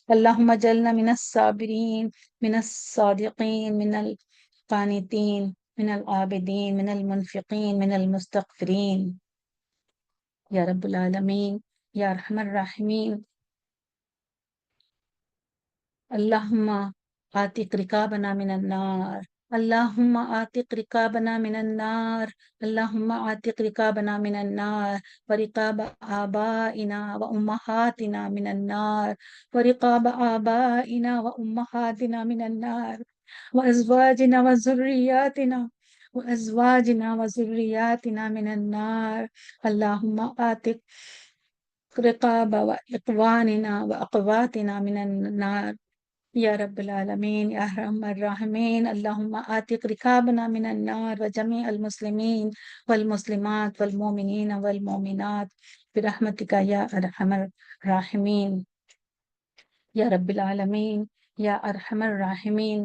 اللہم اجعلنا من الصابرین، من الصادقین، من القانتین، من العابدین، من المنفقین، من المستغفرین یا رب العالمین یا ارحم الراحمین۔ اللہم آتق رقابنا من النار، اللہم آتق رقابنا من النار، اللہم آتق رقابنا من النار ورقاب آبائنا وأمہاتنا من النار، ورقاب آبائنا وأمہاتنا من النار، وأزواجنا وذرياتنا وأزواجنا وذرياتنا من النار، اللہم آتق رقاب وإخواننا وأخواتنا من النار یا رب العالمین یا ارحم الراحمین۔ اللہم آتق رقابنا من النار وجمیع المسلمین والمسلمات والمؤمنین والمؤمنات برحمتک یا ارحم الراحمین یا رب العالمین یا ارحم الراحمین۔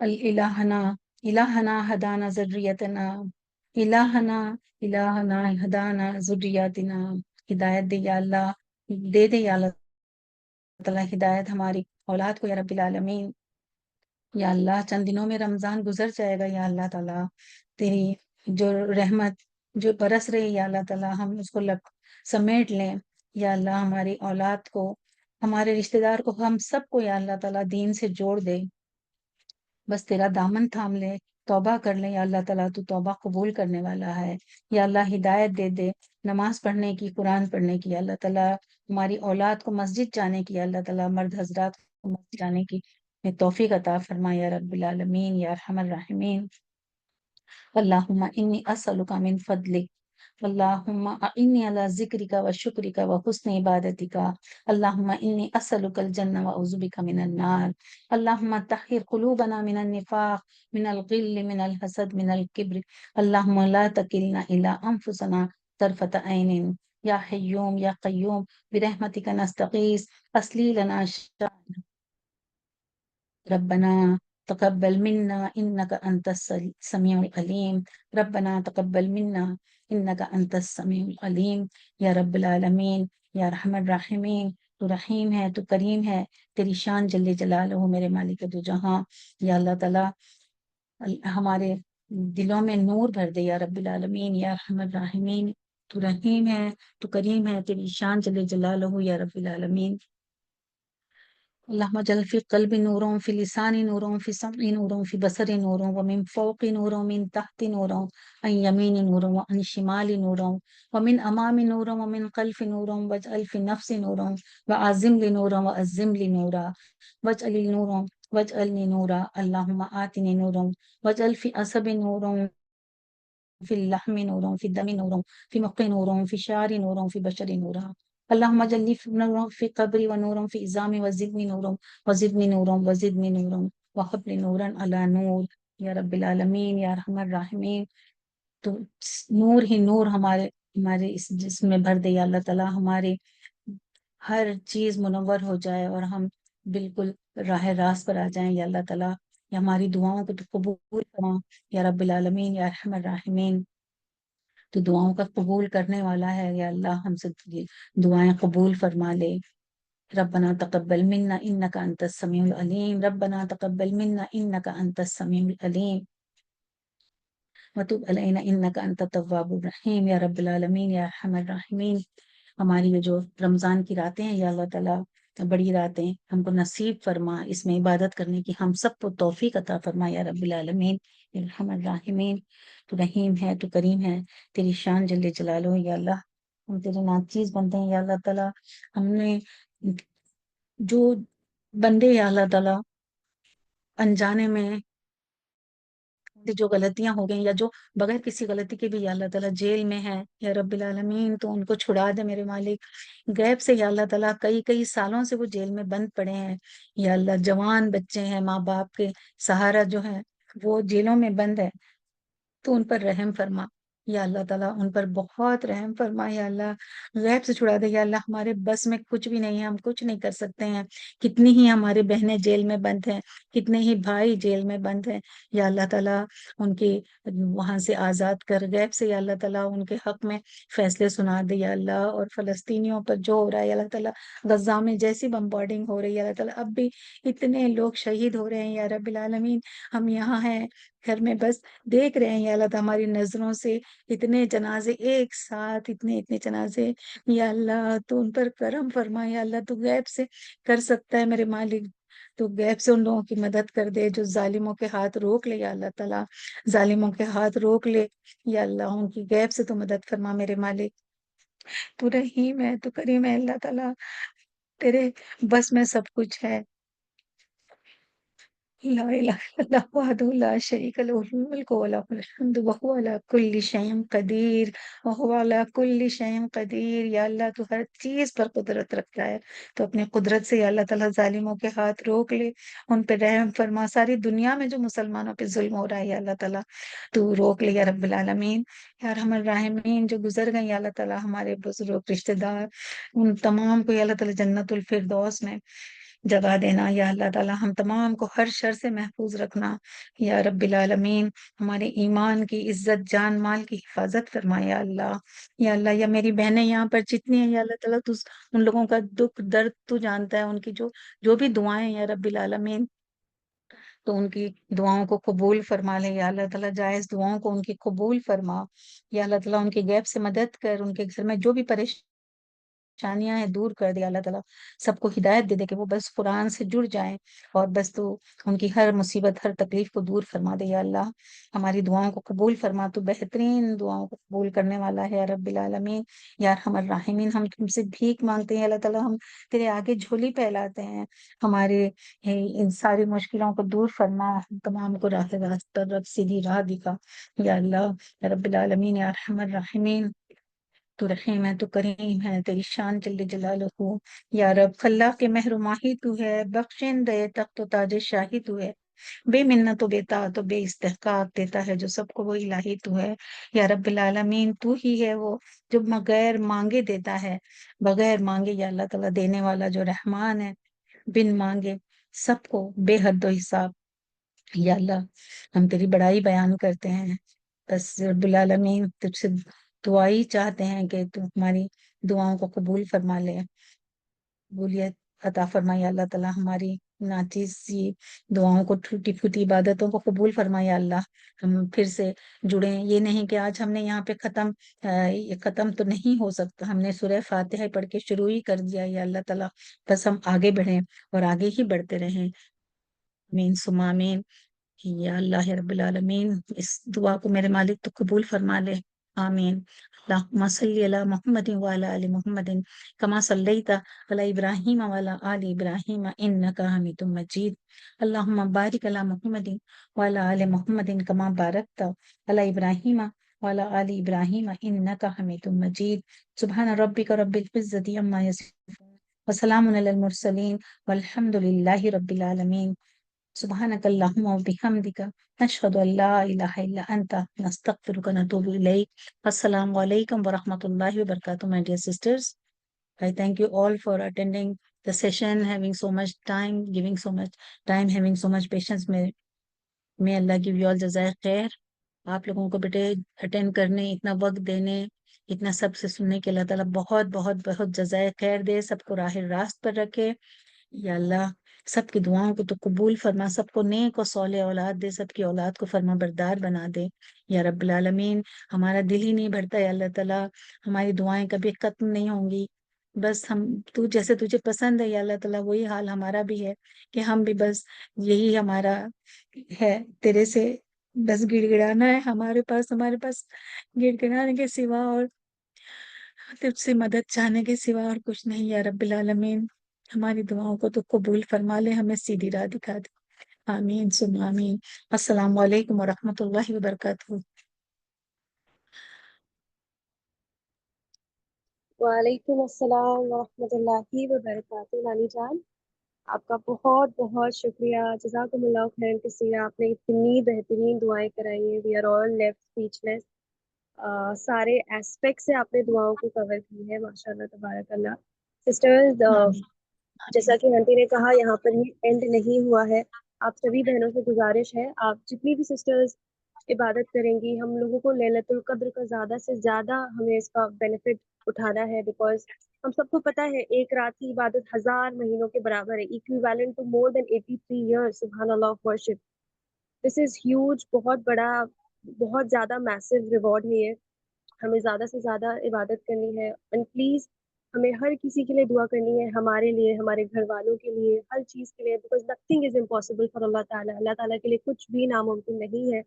الہنا ہدانا ذریتنا، الہنا ہدانا ذریاتنا، ہدایت دے یا اللہ، دے دے یا اللہ تعالیٰ ہدایت ہماری اولاد کو یا رب العالمین۔ یا اللہ چند دنوں میں رمضان گزر جائے گا یا اللہ تعالیٰ، تیری جو رحمت جو برس رہی یا اللہ تعالیٰ ہم اس کو سمیٹ لیں یا اللہ، ہماری اولاد کو، ہمارے رشتہ دار کو، ہم سب کو یا اللہ تعالیٰ دین سے جوڑ دے، بس تیرا دامن تھام لے، توبہ کر لیں یا اللہ تعالیٰ، تو توبہ قبول کرنے والا ہے یا اللہ، ہدایت دے دے نماز پڑھنے کی، قرآن پڑھنے کی یا اللہ تعالیٰ، ہماری اولاد کو مسجد جانے کی یا اللہ تعالیٰ، مرد حضرات کو مسجد جانے کی توفیق عطا فرما یا رب العالمین یا ارحم الراحمین۔ اللہم انی اسألک من فضلک، اللہم انی علی ذکرک و شکرک و حسن عبادتک، اللہم انی اسألک الجنہ و اعوذ بک من النار، اللہم طہر قلوبنا من النفاق، من الغل، من الحسد، من الکبر، اللہم لا تکلنا الی انفسنا طرفۃ عین یا حیوم یا قیوم برحمتک نستغیث اصلح لنا شأننا، ربنا تقبل منا انك انت السميع العليم، ربنا تقبل منا انك انت السميع العليم یا رب العالمین یا ارحم الراحمین۔ تو رحیم ہے، تو کریم ہے، تیری شان جل جلالہ میرے مالک دو جہاں یا اللہ تعالیٰ، ہمارے دلوں میں نور بھر دے یا رب العالمین یا ارحم الراحمین۔ تو رحیم ہے، تو کریم ہے، تیری شان جل جلالہ یا رب العالمین۔ اللہم اجعل فی قلبی نور، فی لسانی نور، فی سمعی نور، فی بصری نور، ومن فوق نور، من تحت نور، عن یمین نور، وعن شمال نور، ومن امام نور، ومن خلف نور، واجعل فی نفس نور، وعظم لی نور، وعظم لی نورا، واجعل نور واجعلنی نورا، اللہم آتنی نور، واجعل فی عصب نور، فی اللحم نور، فی الدم نور، فی مخ نور، فی شعر نور، فی بشر نور، اللہم اجعل لی نور فی قبری و نور فی عظامی وزدنی نور وزدنی نور وزدنی نور وہب لی نورا علی نور یا رب العالمین یا ارحم الراحمین۔ تو نور ہی نور ہمارے اس جسم میں بھر دے یا اللہ تعالیٰ، ہمارے ہر چیز منور ہو جائے اور ہم بالکل راہ راست پر آ جائیں یا اللہ تعالیٰ، یا ہماری دعاؤں کو تو قبول کرنا یا رب العالمین یا ارحم الراحمین۔ تو دعاؤں کا قبول کرنے والا ہے یا اللہ، ہم سے یہ دعائیں قبول فرما لے. ربنا تقبل منا انك انت السميع العليم، ربنا تقبل منا انك انت السميع العليم وتب علینا انک انت التواب الرحیم یا رب العالمین یا ارحم الراحمین. ہماری یہ جو رمضان کی راتیں ہیں یا اللہ تعالیٰ، بڑی راتیں ہم کو نصیب فرما، اس میں عبادت کرنے کی ہم سب کو توفیق عطا فرما یا رب العالمین یا ارحم الراحمین. تو رحیم ہے، تو کریم ہے، تیری شان جل جلالہ یا اللہ. ہم تیرے ناچیز بنتے ہیں یا اللہ تعالیٰ. ہم نے جو بندے یا اللہ تعالیٰ انجانے میں جو غلطیاں ہو گئی یا جو بغیر کسی غلطی کے بھی یا اللہ تعالیٰ جیل میں ہے یا رب العالمین، تو ان کو چھڑا دے میرے مالک. غیب سے یا اللہ تعالیٰ کئی سالوں سے وہ جیل میں بند پڑے ہیں یا اللہ، جوان بچے ہیں، ماں باپ کے سہارا جو ہے وہ جیلوں میں بند ہے، تو ان پر رحم فرما یا اللہ تعالیٰ، ان پر بہت رحم فرما یا اللہ. غیب سے چھڑا دے یا اللہ. ہمارے بس میں کچھ بھی نہیں ہے، ہم کچھ نہیں کر سکتے ہیں. کتنی ہی ہمارے بہنیں جیل میں بند ہیں، کتنے ہی بھائی جیل میں بند ہیں یا اللہ تعالیٰ. ان کے وہاں سے آزاد کر، غیب سے یا اللہ تعالیٰ ان کے حق میں فیصلے سنا دے یا اللہ. اور فلسطینیوں پر جو ہو رہا ہے یا اللہ تعالیٰ، غزہ میں جیسی بمبارڈنگ ہو رہی ہے یا اللہ تعالیٰ، اب بھی اتنے لوگ شہید ہو رہے ہیں یا رب العالمین. ہم یہاں ہیں گھر میں بس دیکھ رہے ہیں یا اللہ تعالیٰ، ہماری نظروں سے اتنے جنازے ایک ساتھ، اتنے جنازے یا اللہ. تو ان پر کرم فرما یا اللہ. تو غیب سے کر سکتا ہے میرے مالک، تو غیب سے ان لوگوں کی مدد کر دے جو ظالموں کے ہاتھ روک لے یا اللہ تعالیٰ. ظالموں کے ہاتھ روک لے یا اللہ، ان کی غیب سے تو مدد فرما میرے مالک. تو رحیم ہے، تو کریم ہے اللہ تعالیٰ. تیرے بس میں سب کچھ ہے. لا الہ الا اللہ وحدہ لا شریک لہ الملک ولہ الحمد وہو علی کل شیء قدیر وہو علی کل شیء قدیر. یا اللہ تو ہر چیز پر قدرت رکھتا ہے، تو اپنی قدرت سے یا اللہ تعالیٰ ظالموں کے ہاتھ روک لے، ان پہ رحم فرما. ساری دنیا میں جو مسلمانوں پہ ظلم ہو رہا ہے یا اللہ تعالیٰ، تو روک لے یا رب العالمین یا ارحم الراحمین. جو گزر گئے یا اللہ تعالیٰ ہمارے بزرگ رشتہ دار، ان تمام کو یا اللہ تعالیٰ جنت الفردوس میں جگہ دینا یا اللہ تعالیٰ. ہم تمام کو ہر شر سے محفوظ رکھنا یا رب العالمین. ہمارے ایمان کی عزت، جان مال کی حفاظت فرما یا اللہ. یا اللہ، یا میری بہنیں یہاں پر جتنی ہیں یا اللہ تعالیٰ، تو ان لوگوں کا دکھ درد تو جانتا ہے، ان کی جو بھی دعائیں یا رب العالمین، تو ان کی دعاؤں کو قبول فرما لے یا اللہ تعالیٰ. جائز دعاؤں کو ان کی قبول فرما یا اللہ تعالیٰ. ان کے غیب سے مدد کر، ان کے گھر میں جو بھی پریشانیاں ہیں دور کر دے اللہ تعالیٰ. سب کو ہدایت دے دے کہ وہ بس قرآن سے جڑ جائیں، اور بس تو ان کی ہر مصیبت، ہر تکلیف کو دور فرما دے یا اللہ. ہماری دعاؤں کو قبول فرما، تو بہترین دعاؤں کو قبول کرنے والا ہے یا رب العالمین یا ارحم الراحمین. ہم تم سے بھیک مانگتے ہیں اللہ تعالیٰ، ہم تیرے آگے جھولی پھیلاتے ہیں. ہمارے ان ساری مشکلوں کو دور فرما، ہم تمام کو راستہ رب سیدھی راہ دکھا یا اللہ یا رب العالمین یا ارحم الراحمین. تو رحیم ہے، تو کریم ہے، تیری شان جل جلالہ یا رب. اللہ کے مہر و ماہی تو ہے، بخشن دے تخت و تاج شاہی تو ہے، بے منت و بے طاعت و بے استحقاق دیتا ہے جو سب کو، وہ الہی تو ہے یا رب العالمین. تو ہی ہے وہ جو بغیر مانگے دیتا ہے، بغیر مانگے یا اللہ تعالیٰ دینے والا جو رحمان ہے، بن مانگے سب کو بے حد و حساب یا اللہ. ہم تیری بڑائی بیان کرتے ہیں، بس رب العالمین تجھ سے دعائی چاہتے ہیں کہ تو ہماری دعاؤں کو قبول فرما لے، قبولیت عطا فرما یا اللہ تعالیٰ. ہماری ناچیز سی دعاؤں کو، ٹوٹی پھوٹی عبادتوں کو قبول فرما یا اللہ. ہم پھر سے جڑیں، یہ نہیں کہ آج ہم نے یہاں پہ یہ ختم تو نہیں ہو سکتا، ہم نے سورہ فاتحہ پڑھ کے شروع ہی کر دیا یا اللہ تعالیٰ. بس ہم آگے بڑھیں اور آگے ہی بڑھتے رہیں. آمین ثم آمین یا اللہ رب العالمین. اس دعا کو میرے مالک تو قبول فرما لے. آمین. اللہم صلی علی محمد وعلی آل محمد کما صلیت علی ابراہیم وعلی آل ابراہیم انک حمید مجید. اللہم بارک علی محمد وعلی آل محمد کما بارکت علی ابراہیم وعلی آل ابراہیم انک حمید مجید. سبحان ربک رب العزت عما یصفون وسلام علی المرسلین والحمد للہ رب العالمین. سبحانك اللهم وبحمدك نشهد أن لا إله إلا أنت نستغفرك ونتوب إليك. Assalamu alaikum wa rahmatullahi wa barakatuh, my dear sisters. I thank you all for attending the session, having so much time, giving so much time, having so much patience. May Allah give you all jazair khair. آپ لوگوں کو بیٹے attend کرنے، اتنا وقت دینے، اتنا سب سے سننے کے اللہ تعالیٰ بہت بہت بہت جزائے خیر دے، سب کو راہ راست پر رکھے یا اللہ، سب کی دعاؤں کو تو قبول فرما، سب کو نیک اور صالح اولاد دے، سب کی اولاد کو فرما بردار بنا دے یا رب العالمین۔ ہمارا دل ہی نہیں بھرتا یا اللہ تعالیٰ، ہماری دعائیں کبھی ختم نہیں ہوں گی، بس ہم تو جیسے تجھے پسند ہے یا اللہ تعالیٰ وہی حال ہمارا بھی ہے کہ ہم بھی بس یہی ہمارا ہے تیرے سے بس گڑ گڑانا ہے، ہمارے پاس گڑ گڑانے کے سوا اور تجھ سے مدد چاہنے کے سوا اور کچھ نہیں یا رب العالمین۔ ہماری دعاؤں کو تو قبول فرما لے، ہمیں سیدھی راہ دکھا دے، آمین ثم آمین۔ السلام علیکم ورحمۃ اللہ وبرکاتہ۔ وعلیکم السلام ورحمۃ اللہ وبرکاتہ۔ نانی جان، آپ کا بہت بہت شکریہ، جزاکم اللہ خیر کثیر، آپ نے اتنی بہترین دعائیں کرائی ہیں، we are all left speechless. سارے ایسپیکٹ سے آپ نے دعاؤں کو کور کی ہے، ماشاء اللہ تبارک اللہ۔ سسٹرز، آمین جیسا آمین۔ کہ آنٹی نے کہا، یہاں پر یہ اینڈ نہیں ہوا ہے۔ آپ سبھی بہنوں سے گزارش ہے، آپ جتنی بھی سسٹرز عبادت کریں گی، ہم لوگوں کو لیلۃ القدر کا زیادہ سے زیادہ ہمیں اس کا بینیفٹ اٹھانا ہے، بیکاز ہم سب کو پتہ ہے ایک رات کی عبادت 1000 مہینوں کے برابر ہے، ایکویویلنٹ ٹو مور دین 83 ایئرس، سبحان Allah of worship. This is huge, بہت بڑا، بہت زیادہ میسو ریوارڈ ہے یہ۔ ہمیں زیادہ سے زیادہ عبادت کرنی ہے، اینڈ پلیز ہمیں ہر کسی کے لیے دعا کرنی ہے، ہمارے لیے، ہمارے گھر والوں کے لیے، ہر چیز کے لیے، because nothing is impossible for Allah تعالیٰ۔ اللہ تعالیٰ کے لیے کچھ بھی ناممکن نہیں ہے۔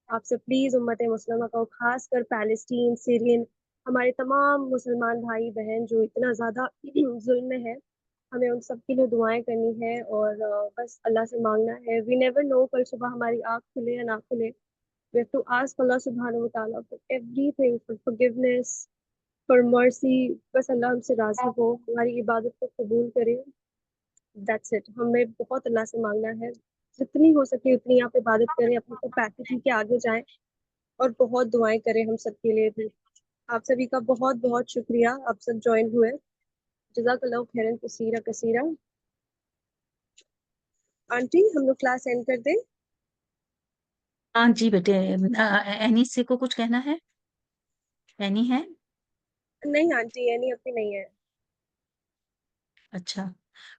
آپ سے پلیز امت مسلمہ کو، خاص کر پیلسٹین، سیرین، ہمارے تمام مسلمان بھائی بہن جو اتنا زیادہ ظلم میں ہے، ہمیں ان سب کے لیے دعائیں کرنی ہے، اور بس اللہ سے مانگنا ہے۔ وی نیور نو کل صبح ہماری آنکھ کھلے یا نہ کھلے۔ We have to ask Allah subhanahu wa ta'ala for everything, for forgiveness, for mercy. بس اللہ ہم سے راضی ہو، ہماری عبادت کو قبول کرے۔ That's it. ہمیں بہت اللہ سے مانگنا ہے، جتنی ہو سکے اتنی آپ عبادت کریں، اپنی کیپیسٹی کے آگے جائیں، اور بہت دعائیں کریں ہم سب کے لیے بھی۔ آپ سبھی کا بہت بہت شکریہ، آپ سب جوائن ہوئے، جزاک اللہ خیرن کثیرہ کثیرہ۔ آنٹی، ہم لوگ کلاس اینڈ کر دیں؟ ہاں جی بیٹے، اینی سے کو کچھ کہنا ہے؟ اینی ہے؟ نہیں آنٹی، یہ نہیں، اپنی نہیں ہے۔ اچھا،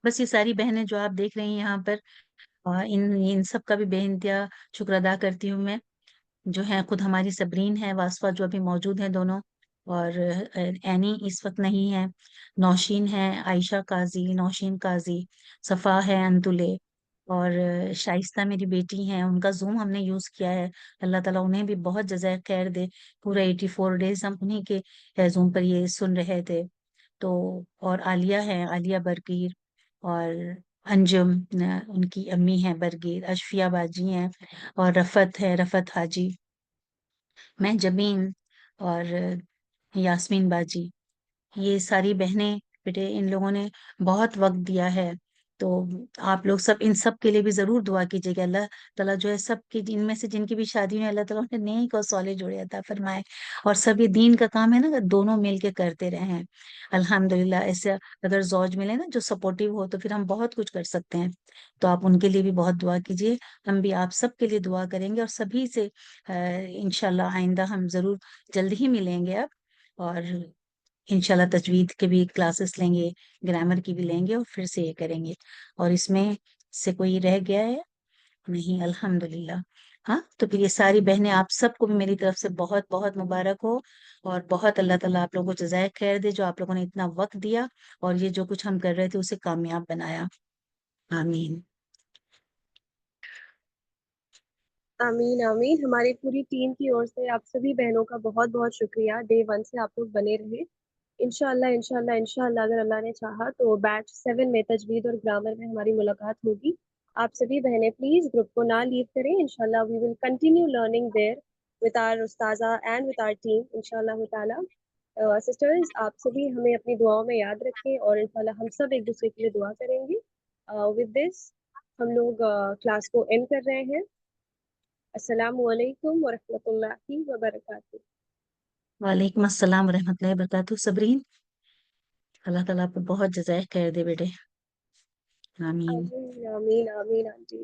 بس یہ ساری بہنیں جو آپ دیکھ رہی ہیں یہاں پر، ان سب کا بھی بے انتہا شکر ادا کرتی ہوں میں، جو ہیں خود ہماری صبرین ہے، واسفہ جو ابھی موجود ہیں دونوں، اور اینی اس وقت نہیں ہے، نوشین ہے، عائشہ قاضی، نوشین قاضی، صفا ہے، انتلے، اور شائستہ میری بیٹی ہیں، ان کا زوم ہم نے یوز کیا ہے، اللہ تعالیٰ انہیں بھی بہت جزائے خیر دے، پورا 84 ڈیز ہم انہیں کے زوم پر یہ سن رہے تھے۔ تو اور عالیہ ہے، عالیہ برگیر، اور انجم، ان کی امی ہیں برگیر، اشفیہ باجی ہیں، اور رفت ہے، رفت حاجی، میں جبین، اور یاسمین باجی، یہ ساری بہنیں بیٹے ان لوگوں نے بہت وقت دیا ہے۔ تو آپ لوگ سب ان سب کے لیے بھی ضرور دعا کیجیے کہ اللہ تعالیٰ جو ہے سب کی، ان میں سے جن کی بھی شادی ہوئی، اللہ تعالیٰ نے نیک اور صالح جوڑے عطا فرمائے، اور سب یہ دین کا کام ہے نا، دونوں مل کے کرتے رہے ہیں الحمدللہ۔ ایسے اگر زوج ملے نا جو سپورٹیو ہو تو پھر ہم بہت کچھ کر سکتے ہیں، تو آپ ان کے لیے بھی بہت دعا کیجیے، ہم بھی آپ سب کے لیے دعا کریں گے، اور سبھی سے انشاءاللہ آئندہ ہم ضرور جلد ہی ملیں گے اب، اور انشاءاللہ تجوید کے بھی کلاسز لیں گے، گرامر کی بھی لیں گے، اور پھر سے یہ کریں گے، اور اس میں سے کوئی رہ گیا ہے نہیں الحمدللہ۔ ہاں، تو پھر یہ ساری بہنیں آپ سب کو بھی میری طرف سے بہت بہت مبارک ہو، اور بہت اللہ تعالیٰ آپ لوگوں کو جزائے خیر دے، جو آپ لوگوں نے اتنا وقت دیا اور یہ جو کچھ ہم کر رہے تھے اسے کامیاب بنایا، آمین۔ آمین آمین۔ ہماری پوری ٹیم کی اور سے آپ سبھی بہنوں کا بہت بہت شکریہ، ڈے 1 سے آپ لوگ بنے رہے۔ انشاءاللہ انشاءاللہ انشاءاللہ اگر اللہ نے چاہا تو بیچ 7 میں تجوید اور گرامر میں ہماری ملاقات ہوگی۔ آپ سبھی بہنیں پلیز گروپ کو نہ لیو کریں، انشاءاللہ we will continue learning there with our استاذہ اینڈ with our team انشاءاللہ تعالیٰ۔ سسٹرز، آپ سبھی ہمیں اپنی دعاؤں میں یاد رکھیں، اور انشاءاللہ ہم سب ایک دوسرے کے لیے دعا کریں گے۔ with this ہم لوگ کلاس کو اینڈ کر رہے ہیں۔ السلام علیکم ورحمۃ اللہ وبرکاتہ۔ وعلیکم السلام ورحمۃ اللہ وبرکاتہ۔ صبرین، اللہ تعالیٰ آپ کو بہت جزائے خیر دے بیٹے، آمین۔ آمین آمین آمین آنٹی۔